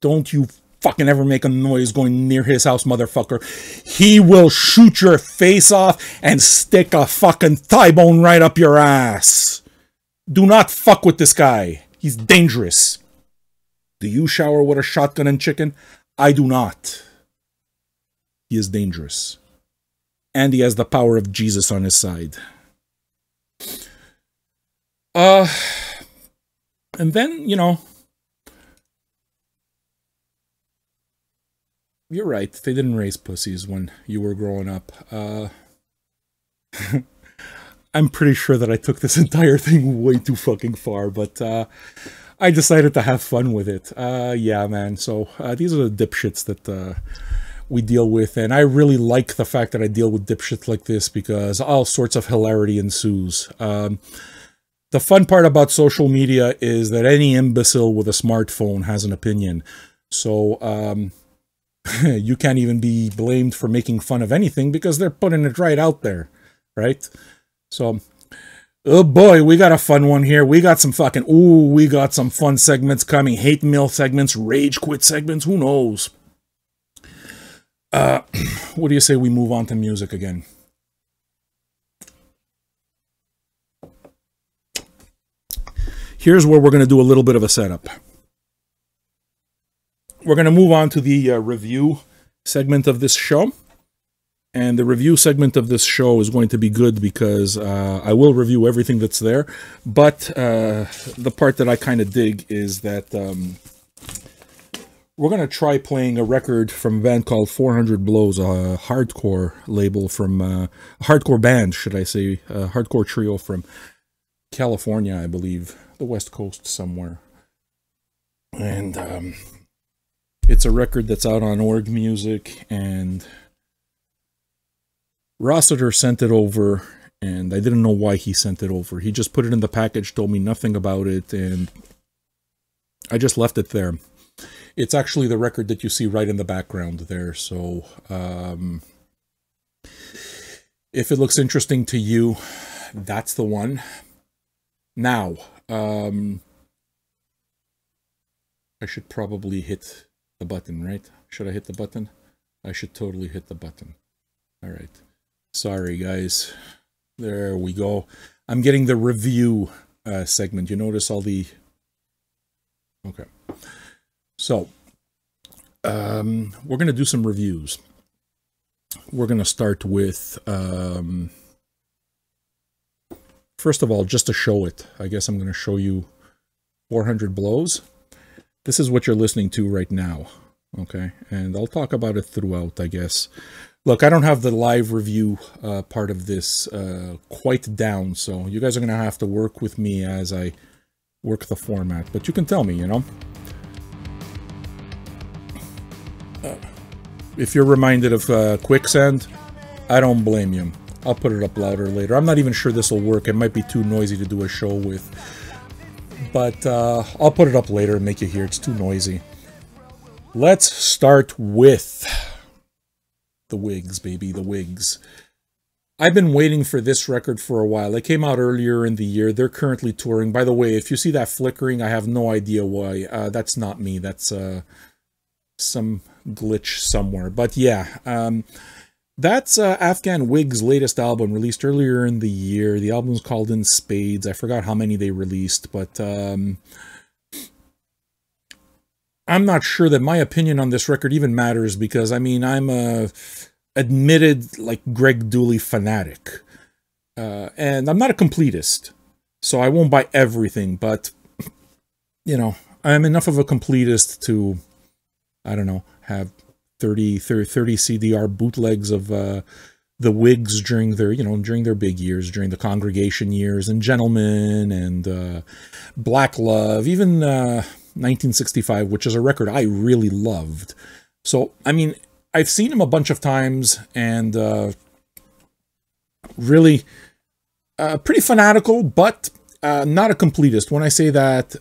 Don't you fucking ever make a noise going near his house, motherfucker. He will shoot your face off and stick a fucking thigh bone right up your ass. Do not fuck with this guy. He's dangerous. Do you shower with a shotgun and chicken? I do not. He is dangerous. And he has the power of Jesus on his side. And then, you know, you're right. They didn't raise pussies when you were growing up. I'm pretty sure that I took this entire thing way too fucking far, but I decided to have fun with it. Yeah, man. So these are the dipshits that we deal with, and I really like the fact that I deal with dipshits like this because all sorts of hilarity ensues. The fun part about social media is that any imbecile with a smartphone has an opinion. So you can't even be blamed for making fun of anything because they're putting it right out there, right? So, oh boy, we got a fun one here. We got some fucking, we got some fun segments coming. Hate mail segments, rage quit segments, who knows? What do you say we move on to music again? Here's where we're going to do a little bit of a setup. We're going to move on to the review segment of this show. And the review segment of this show is going to be good because I will review everything that's there. But the part that I kind of dig is that we're going to try playing a record from a band called 400 Blows, a hardcore label from, a hardcore band, should I say, a hardcore trio from California, I believe, the West Coast somewhere. And it's a record that's out on Org Music, and Rossiter sent it over, and I didn't know why he sent it over. He just put it in the package, told me nothing about it, and I just left it there. It's actually the record that you see right in the background there, so if it looks interesting to you, that's the one. Now, I should probably hit the button, right? Should I hit the button? I should totally hit the button. All right. Sorry, guys. There we go. I'm getting the review segment. You notice all the... Okay. So, we're going to do some reviews. We're going to start with... first of all, just to show it, I guess I'm going to show you 400 Blows. This is what you're listening to right now, okay? And I'll talk about it throughout, I guess. Look, I don't have the live review part of this quite down, so you guys are going to have to work with me as I work the format. But you can tell me, you know? If you're reminded of Quicksand, I don't blame you. I'll put it up louder later. I'm not even sure this will work. It might be too noisy to do a show with. But I'll put it up later and make you hear. It's too noisy. Let's start with the Whigs, baby. The Whigs. I've been waiting for this record for a while. It came out earlier in the year. They're currently touring. By the way, if you see that flickering, I have no idea why. That's not me. That's some glitch somewhere. But yeah, that's Afghan Whigs' latest album, released earlier in the year. The album's called In Spades. I forgot how many they released, but I'm not sure that my opinion on this record even matters, because, I mean, I'm a admitted, like, Greg Dooley fanatic. And I'm not a completist, so I won't buy everything, but, you know, I'm enough of a completist to, I don't know, have 30 CDR bootlegs of the Whigs during their, you know, during their big years, during the Congregation years, and Gentlemen, and Black Love, even 1965, which is a record I really loved. So, I mean, I've seen him a bunch of times, and really pretty fanatical, but not a completist. When I say that,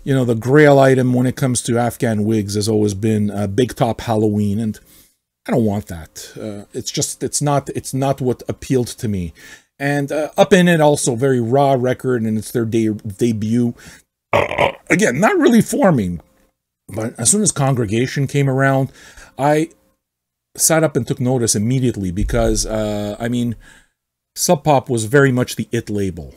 you know, the grail item when it comes to Afghan Whigs has always been Big Top Halloween, and I don't want that. It's just, it's not what appealed to me. And Up In It, also very raw record, and it's their debut. Again, not really for me, but as soon as Congregation came around, I sat up and took notice immediately, because, I mean, Sub Pop was very much the it label.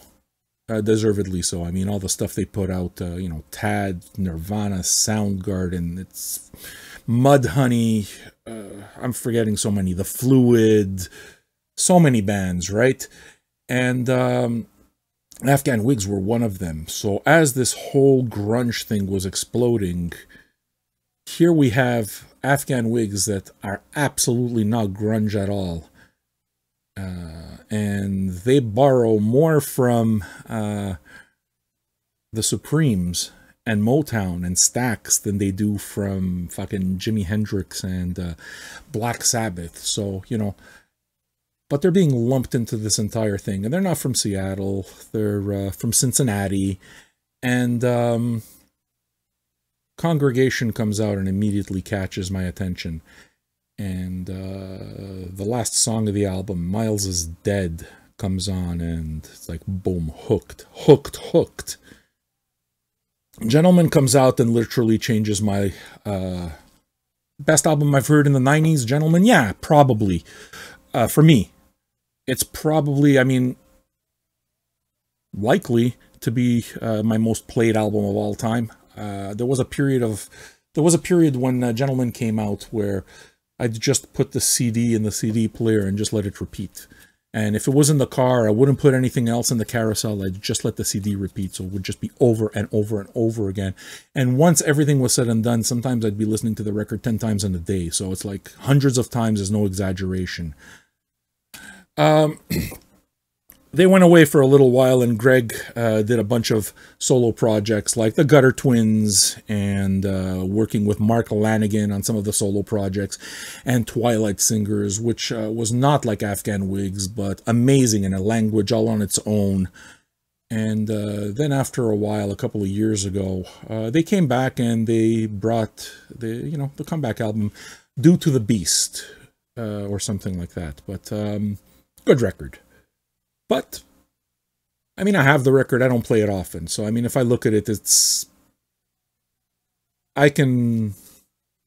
Deservedly so. I mean, all the stuff they put out, you know, Tad, Nirvana, Soundgarden, it's Mudhoney, I'm forgetting so many, The Fluid, so many bands, right? And Afghan Whigs were one of them. So as this whole grunge thing was exploding, here we have Afghan Whigs that are absolutely not grunge at all. And they borrow more from the Supremes and Motown and Stax than they do from fucking Jimi Hendrix and Black Sabbath. So, you know, but they're being lumped into this entire thing. And they're not from Seattle. They're from Cincinnati. And Congregation comes out and immediately catches my attention. And the last song of the album, Miles is Dead, comes on, and it's like, boom, hooked. Gentleman comes out and literally changes my best album I've heard in the 90s. Gentleman, yeah, probably. For me, it's probably, I mean, likely to be my most played album of all time. There was a period when Gentleman came out where I'd just put the CD in the CD player and just let it repeat. And if it was in the car, I wouldn't put anything else in the carousel. I'd just let the CD repeat. So it would just be over and over and over again. And once everything was said and done, sometimes I'd be listening to the record 10 times in a day. So it's like hundreds of times is no exaggeration. They went away for a little while, and Greg did a bunch of solo projects like the Gutter Twins and working with Mark Lanigan on some of the solo projects, and Twilight Singers, which was not like Afghan Whigs, but amazing in a language all on its own. And then after a while, a couple of years ago, they came back and they brought the comeback album, Due to the Beast, or something like that. But good record. But, I mean, I have the record. I don't play it often. So, I mean, if I look at it, I can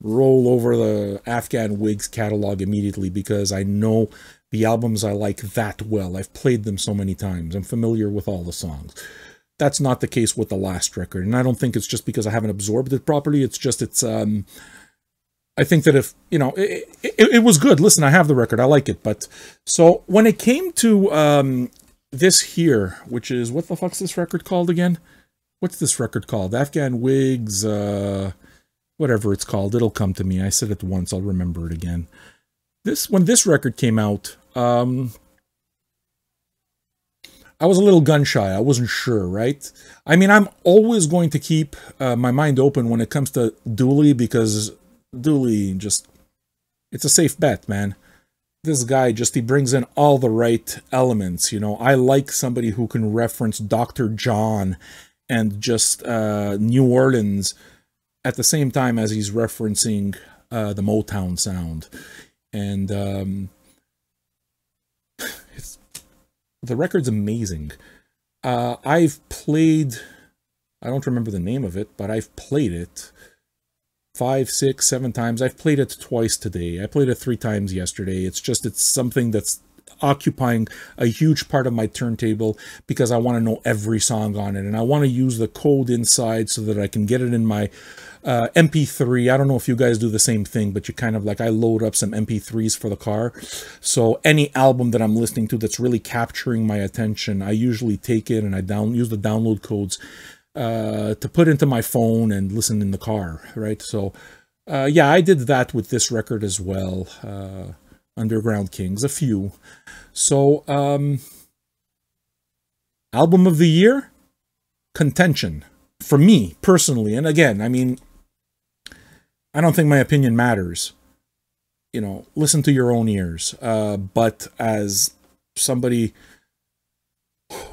roll over the Afghan Whigs catalog immediately because I know the albums I like that well. I've played them so many times. I'm familiar with all the songs. That's not the case with the last record. And I don't think it's just because I haven't absorbed it properly. It's just, I think that if, you know, it was good. Listen, I have the record. I like it. But so when it came to this here, which is, what the fuck's this record called again? What's this record called? Afghan Whigs, whatever it's called. It'll come to me. I said it once. I'll remember it again. When this record came out, I was a little gun shy. I wasn't sure, right? I mean, I'm always going to keep my mind open when it comes to Dooley, because Dooley just, it's a safe bet, man. This guy just, he brings in all the right elements, you know. I like somebody who can reference Dr. John and just New Orleans at the same time as he's referencing the Motown sound. And the record's amazing. I've played, I don't remember the name of it, but I've played it 5, 6, 7 times. I've played it twice today. I played it 3 times yesterday. It's just, it's something that's occupying a huge part of my turntable because I want to know every song on it. And I want to use the code inside so that I can get it in my MP3. I don't know if you guys do the same thing, but you kind of like, I load up some MP3s for the car. So any album that I'm listening to that's really capturing my attention, I usually take it and I use the download codes to put into my phone and listen in the car, right? So yeah, I did that with this record as well. Underground Kings, a few. So album of the year, contention for me personally. And again, I mean, I don't think my opinion matters, you know, listen to your own ears. But as somebody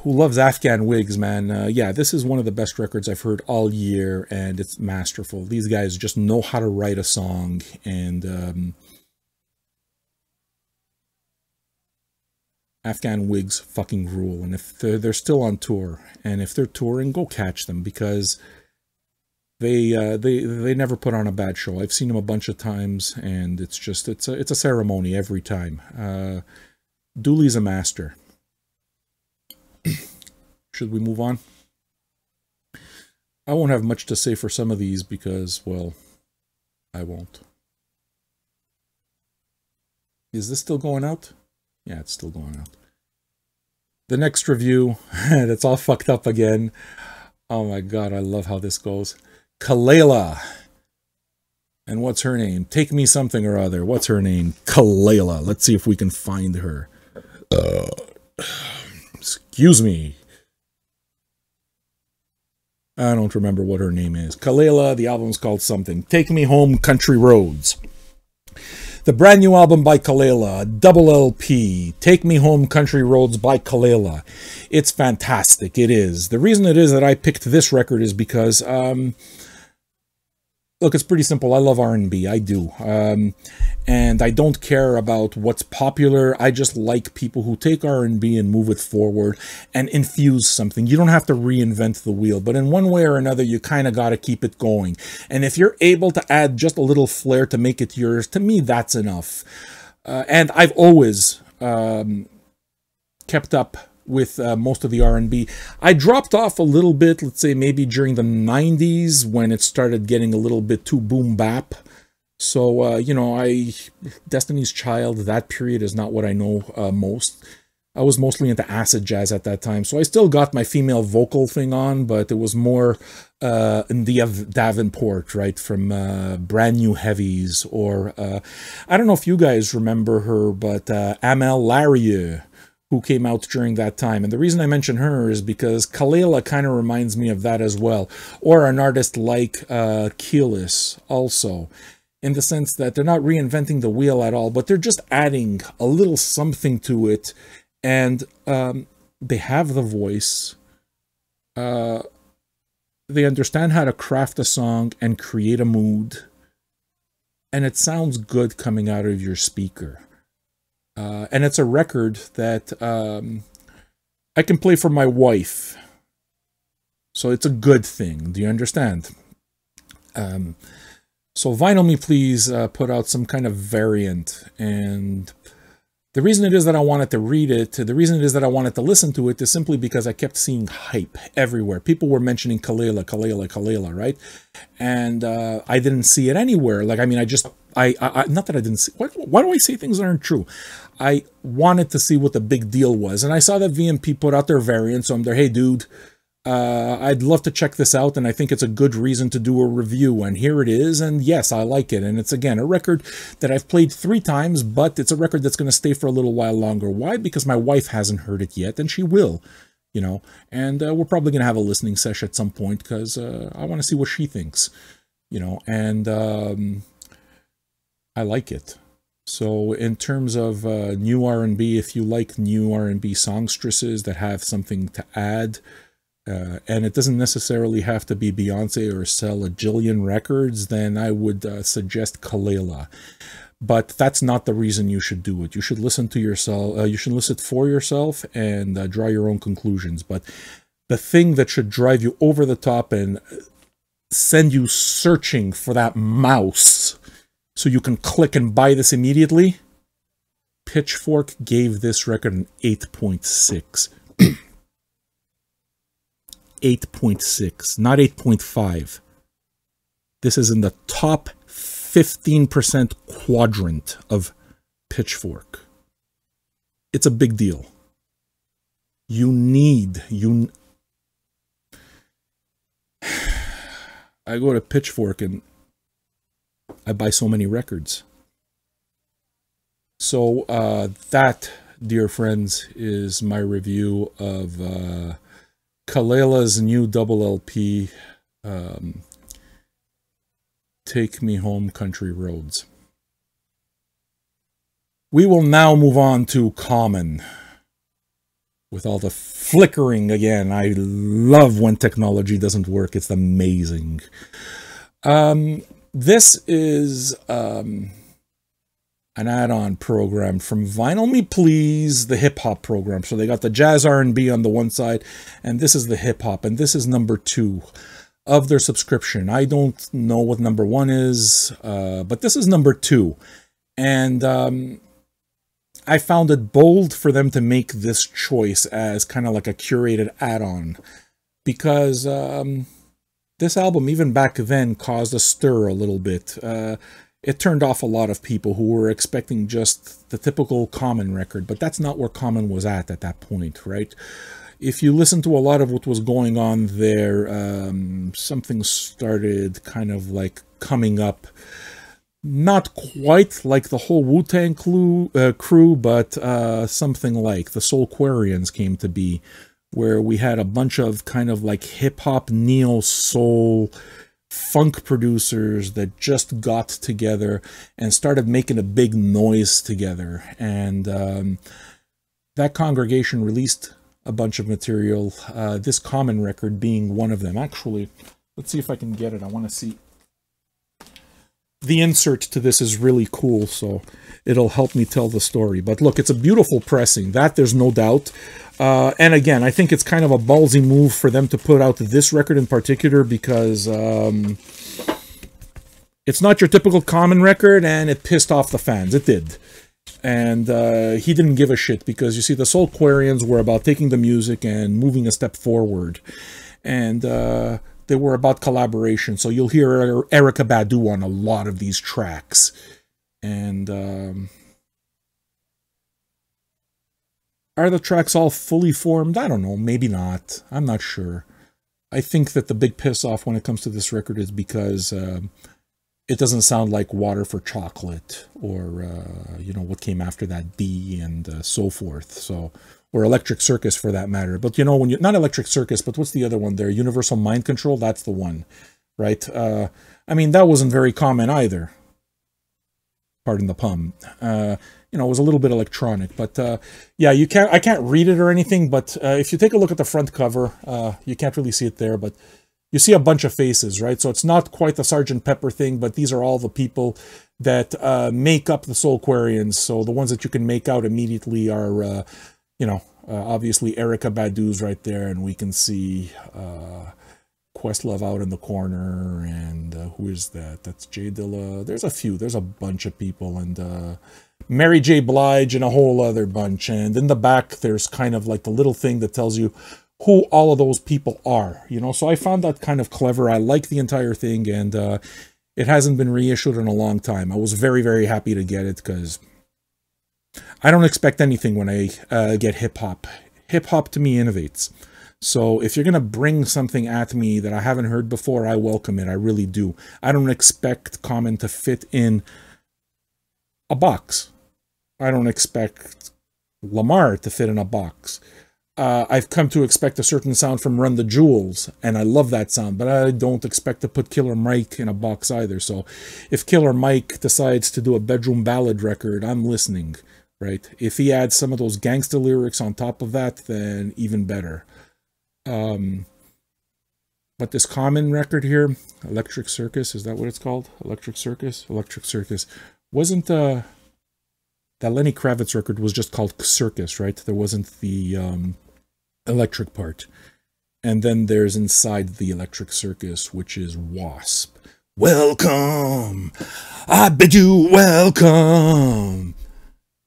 who loves Afghan Whigs, man, yeah, this is one of the best records I've heard all year, and it's masterful. These guys just know how to write a song, and Afghan Whigs fucking rule. And if they're still on tour, and if they're touring, go catch them, because they never put on a bad show. I've seen them a bunch of times, and it's just, it's a ceremony every time. Dooley's a master. Should we move on? I won't have much to say for some of these because, well, I won't. Is this still going out? Yeah, it's still going out. The next review, that's all fucked up again. Oh my god, I love how this goes. KELELA. And what's her name? Take Me Something or Other. What's her name? KELELA. Let's see if we can find her. Excuse me. I don't remember what her name is. KELELA, the album's called something. Take Me Home, Country Roads. The brand new album by KELELA, double LP, Take Me Home, Country Roads by KELELA. It's fantastic, it is. The reason it is that I picked this record is because, look, it's pretty simple. I love R&B, I do. And I don't care about what's popular. I just like people who take R&B and move it forward and infuse something. You don't have to reinvent the wheel, but in one way or another, you kind of got to keep it going. And if you're able to add just a little flair to make it yours, to me, that's enough. And I've always kept up with most of the R&B. I dropped off a little bit, let's say maybe during the 90s when it started getting a little bit too boom bap. So, you know, Destiny's Child, that period is not what I know most. I was mostly into acid jazz at that time, so I still got my female vocal thing on, but it was more India Davenport, right, from Brand New Heavies, or I don't know if you guys remember her, but Amel Larrieux, who came out during that time. And the reason I mention her is because KELELA kind of reminds me of that as well, or an artist like Kelis also, in the sense that they're not reinventing the wheel at all, but they're just adding a little something to it. And they have the voice. They understand how to craft a song and create a mood. And it sounds good coming out of your speaker. And it's a record that I can play for my wife. So it's a good thing. Do you understand? So Vinyl Me Please put out some kind of variant, and the reason it is that I wanted to read it, the reason it is that I wanted to listen to it is simply because I kept seeing hype everywhere. People were mentioning KELELA, KELELA, KELELA, right? And I didn't see it anywhere. Like, I mean, not that I didn't see, why do I say things that aren't true? I wanted to see what the big deal was, and I saw that VMP put out their variant, so I'm there, hey dude, I'd love to check this out, and I think it's a good reason to do a review, and here it is, and yes, I like it, and it's, again, a record that I've played 3 times, but it's a record that's going to stay for a little while longer. Why? Because my wife hasn't heard it yet, and she will, you know, and we're probably going to have a listening session at some point, because I want to see what she thinks, you know, and I like it. So in terms of new R&B, if you like new R&B songstresses that have something to add, and it doesn't necessarily have to be Beyonce or sell a jillion records, then I would suggest KELELA. But that's not the reason you should do it. You should listen to yourself. You should listen for yourself and draw your own conclusions. But the thing that should drive you over the top and send you searching for that mouse so you can click and buy this immediately, Pitchfork gave this record an 8.6. 8.6, not 8.5. This is in the top 15% quadrant of Pitchfork. It's a big deal. I go to Pitchfork and I buy so many records. So that, dear friends, is my review of KELELA's new double LP, Take Me Home, Country Roads. We will now move on to Common. With all the flickering again. I love when technology doesn't work. It's amazing. This is an add-on program from Vinyl Me Please, the hip-hop program. So they got the jazz R&B on the one side, and this is the hip-hop, and this is number 2 of their subscription. I don't know what number 1 is, but this is number 2. And I found it bold for them to make this choice as kind of like a curated add-on, because this album, even back then, caused a stir a little bit. It turned off a lot of people who were expecting just the typical Common record, but that's not where Common was at that point, right? If you listen to a lot of what was going on there, something started kind of like coming up. Not quite like the whole Wu-Tang crew, but something like the Soulquarians came to be where we had a bunch of kind of like hip-hop, neo-soul, funk producers that just got together and started making a big noise together. And that congregation released a bunch of material, this Common record being one of them. Actually, let's see if I can get it. I want to see. The insert to this is really cool, so it'll help me tell the story. But look, it's a beautiful pressing. That there's no doubt. And again, I think it's kind of a ballsy move for them to put out this record in particular because it's not your typical Common record, and it pissed off the fans. It did. And he didn't give a shit because, you see, the Soulquarians were about taking the music and moving a step forward. And they were about collaboration. So you'll hear Erykah Badu on a lot of these tracks. And are the tracks all fully formed? I don't know. Maybe not. I'm not sure. I think that the big piss off when it comes to this record is because it doesn't sound like Water for Chocolate or, you know, what came after that, B and so forth. So, or Electric Circus for that matter. But, you know, when you, not Electric Circus, but what's the other one there? Universal Mind Control, that's the one, right? I mean, that wasn't very common either. Pardon the pun. You know, it was a little bit electronic, but yeah, I can't read it or anything, but if you take a look at the front cover, you can't really see it there, but you see a bunch of faces, right? So it's not quite the Sgt. Pepper thing, but these are all the people that make up the Soulquarians. So the ones that you can make out immediately are, you know, obviously Erykah Badu's right there, and we can see Questlove out in the corner, and who is that? That's Jay Dilla. There's a few. There's a bunch of people, and Mary J. Blige and a whole other bunch. And in the back, there's kind of like the little thing that tells you who all of those people are, you know. So I found that kind of clever. I like the entire thing, and it hasn't been reissued in a long time. I was very, very happy to get it because I don't expect anything when I get hip-hop. Hip-hop to me innovates. So if you're going to bring something at me that I haven't heard before, I welcome it. I really do. I don't expect Common to fit in a box. I don't expect Lamar to fit in a box. I've come to expect a certain sound from Run the Jewels, and I love that sound, but I don't expect to put Killer Mike in a box either. So if Killer Mike decides to do a bedroom ballad record, I'm listening, right? If he adds some of those gangster lyrics on top of that, then even better. But this Common record here, Electric Circus, is that what it's called? Electric Circus? Electric Circus. Wasn't, that Lenny Kravitz record was just called Circus, right? There wasn't the, electric part. And then there's inside the Electric Circus, which is Wasp. Welcome! I bid you welcome!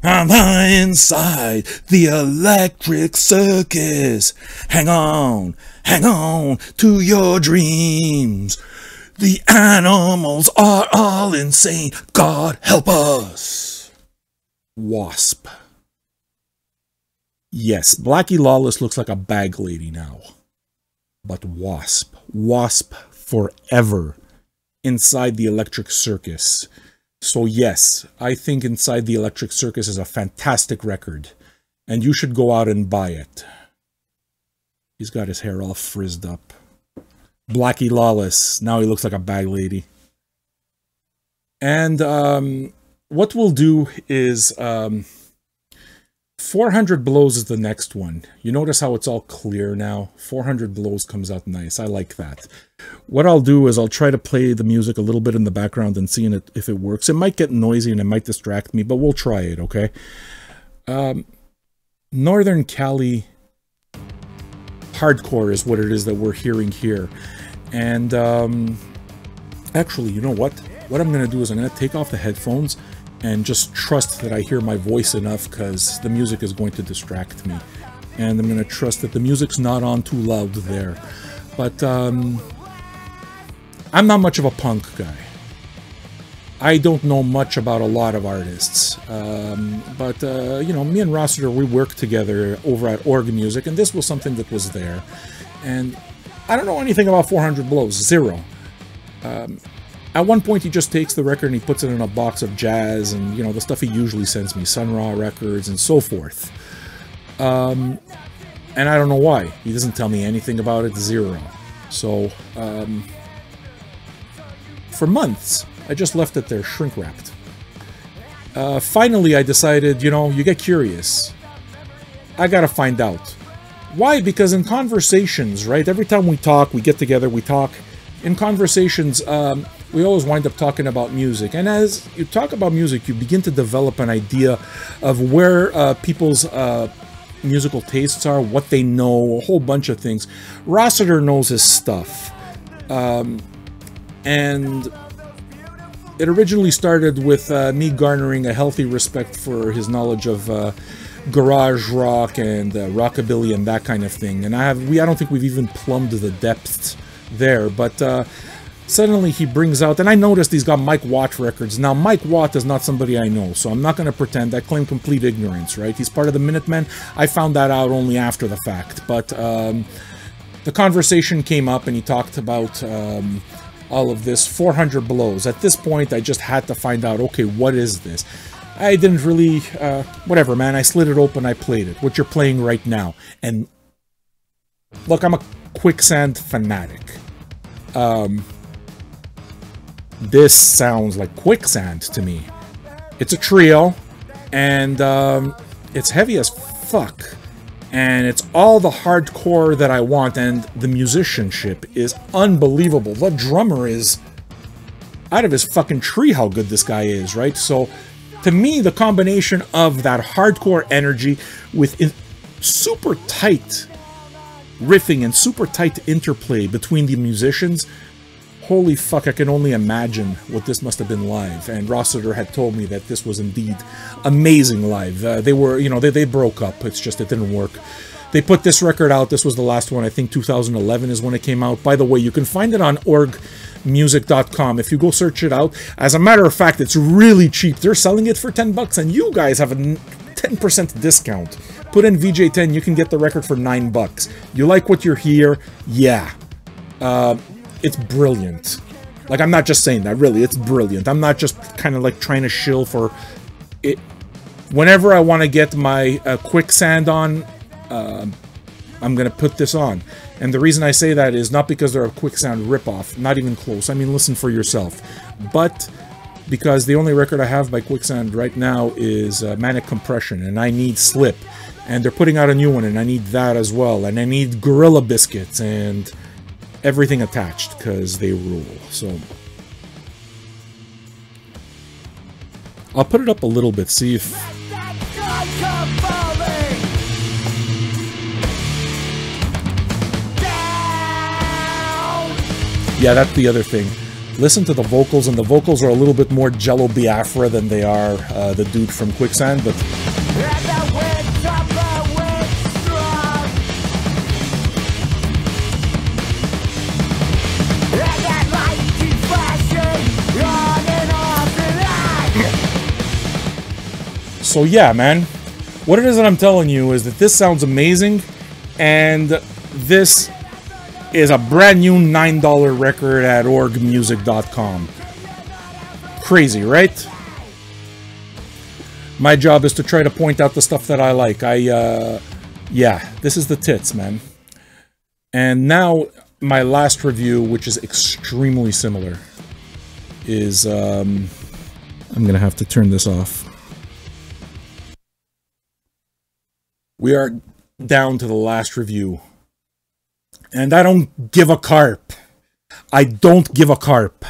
I'm inside the Electric Circus. Hang on to your dreams. The animals are all insane. God help us. Wasp. Yes, Blackie Lawless looks like a bag lady now. But Wasp. Wasp forever. Inside the Electric Circus. So yes, I think Inside the Electric Circus is a fantastic record. And you should go out and buy it. He's got his hair all frizzed up. Blackie Lawless. Now he looks like a bag lady. And what we'll do is 400 Blows is the next one. You notice how it's all clear now? 400 Blows comes out nice. I like that. What I'll do is I'll try to play the music a little bit in the background and see if it works. It might get noisy and it might distract me, but we'll try it, okay? Northern Cali hardcore is what it is that we're hearing here. And actually, you know what? What I'm going to do is I'm going to take off the headphones and just trust that I hear my voice enough, because the music is going to distract me. And I'm going to trust that the music's not on too loud there. But I'm not much of a punk guy. I don't know much about a lot of artists. But you know, me and Rossiter, we worked together over at Organ Music, and this was something that was there. And I don't know anything about 400 Blows. Zero. At one point, he just takes the record and he puts it in a box of jazz and, you know, the stuff he usually sends me, Sun Ra Records and so forth. And I don't know why. He doesn't tell me anything about it, zero. So, for months, I just left it there shrink-wrapped. Finally, I decided, you know, you get curious. I gotta find out. Why? Because in conversations, right? Every time we talk, we get together, we talk. In conversations, we always wind up talking about music. And as you talk about music, you begin to develop an idea of where people's musical tastes are, what they know, a whole bunch of things. Rossiter knows his stuff. And it originally started with me garnering a healthy respect for his knowledge of garage rock and rockabilly and that kind of thing. And I don't think we've even plumbed the depths there, but suddenly he brings out, and I noticed he's got Mike Watt records. Now, Mike Watt is not somebody I know, so I'm not going to pretend. I claim complete ignorance, right? He's part of the Minutemen. I found that out only after the fact, but the conversation came up and he talked about all of this 400 blows. At this point, I just had to find out, okay, what is this? I didn't really, whatever, man. I slid it open, I played it. What you're playing right now. And look, I'm a Quicksand fanatic. This sounds like Quicksand to me. It's a trio, and it's heavy as fuck. And it's all the hardcore that I want, and the musicianship is unbelievable. The drummer is out of his fucking tree how good this guy is, right? So, to me, the combination of that hardcore energy with super tight riffing and super tight interplay between the musicians, holy fuck, I can only imagine what this must have been live. And Rossiter had told me that this was indeed amazing live. They were, you know, they broke up. It's just, it didn't work. They put this record out. This was the last one. I think 2011 is when it came out. By the way, you can find it on orgmusic.com. If you go search it out, as a matter of fact, it's really cheap. They're selling it for 10 bucks, and you guys have a 10% discount. Put in VJ10, you can get the record for 9 bucks. You like what you hear? Yeah. It's brilliant. Like, I'm not just saying that, really, it's brilliant. I'm not just kind of like trying to shill for it. Whenever I want to get my Quicksand on, I'm going to put this on. And the reason I say that is not because they're a Quicksand ripoff, not even close. I mean, listen for yourself. But because the only record I have by Quicksand right now is Manic Compression, and I need Slip. And they're putting out a new one, and I need that as well. And I need Gorilla Biscuits, and everything attached, because they rule. So I'll put it up a little bit, see if... Yeah, that's the other thing. Listen to the vocals, and the vocals are a little bit more Jello Biafra than they are the dude from Quicksand, but... So yeah, man, what it is that I'm telling you is that this sounds amazing, and this is a brand new $9 record at orgmusic.com. Crazy, right? My job is to try to point out the stuff that I like. Yeah, this is the tits, man. And now, my last review, which is extremely similar, is, I'm gonna have to turn this off. We are down to the last review. And I don't give a carp. I don't give a carp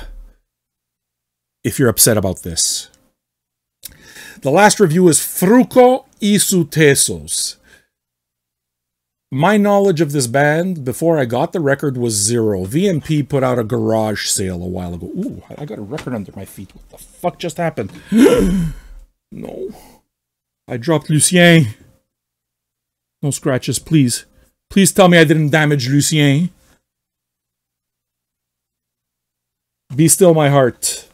if you're upset about this. The last review is FRUKO y TESOS. My knowledge of this band before I got the record was zero. VMP put out a garage sale a while ago. Ooh, I got a record under my feet. What the fuck just happened? No. I dropped Lucien. No scratches, please. Please tell me I didn't damage Lucien. Be still my heart.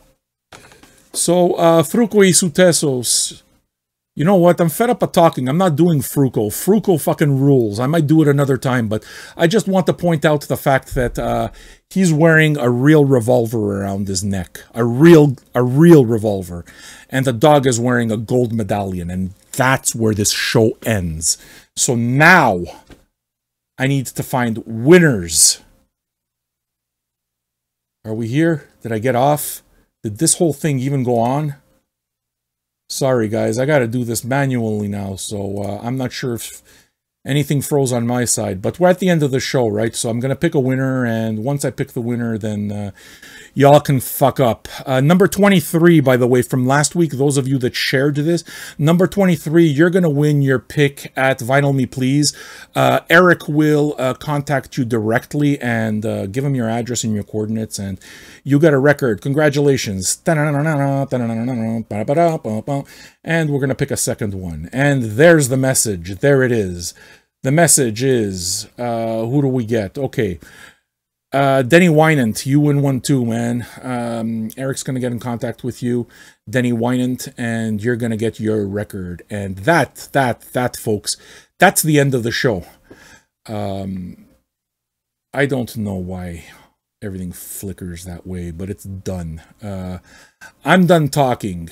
So, FRUKO y TESOS. You know what? I'm fed up of talking. I'm not doing FRUKO. FRUKO fucking rules. I might do it another time, but I just want to point out the fact that he's wearing a real revolver around his neck. A real revolver. And the dog is wearing a gold medallion, and that's where this show ends. So now, I need to find winners. Are we here? Did I get off? Did this whole thing even go on? Sorry, guys. I got to do this manually now, so I'm not sure if anything froze on my side. But we're at the end of the show, right? So I'm going to pick a winner, and once I pick the winner, then y'all can fuck up. Number 23, by the way, from last week, those of you that shared this, number 23, you're going to win your pick at Vinyl Me Please. Eric will contact you directly and give him your address and your coordinates, and you got a record. Congratulations. And we're going to pick a second one. And there's the message. There it is. The message is, who do we get? Okay. Denny Wynant, you win one too, man. Eric's going to get in contact with you, Denny Wynant, and you're going to get your record. And that, folks, that's the end of the show. I don't know why everything flickers that way, but it's done. I'm done talking.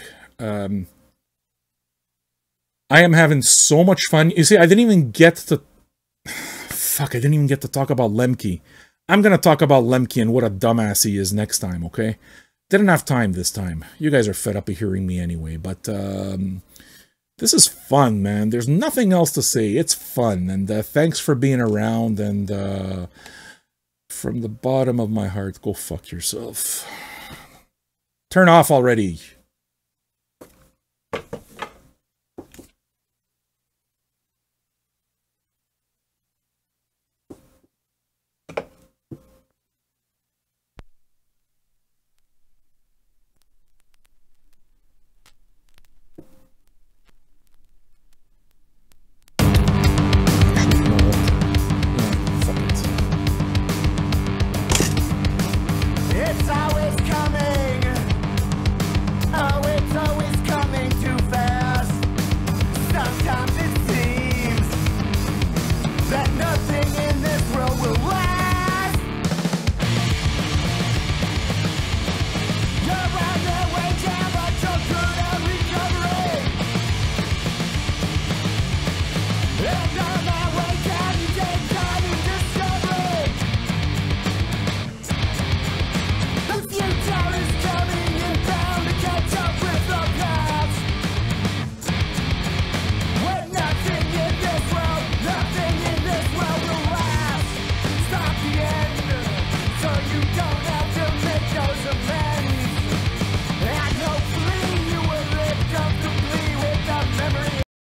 I am having so much fun. You see, I didn't even get to... Fuck, I didn't even get to talk about Lemke. I'm going to talk about Lemke and what a dumbass he is next time, okay? Didn't have time this time. You guys are fed up of hearing me anyway, but this is fun, man. There's nothing else to say. It's fun, and thanks for being around, and from the bottom of my heart, go fuck yourself. Turn off already.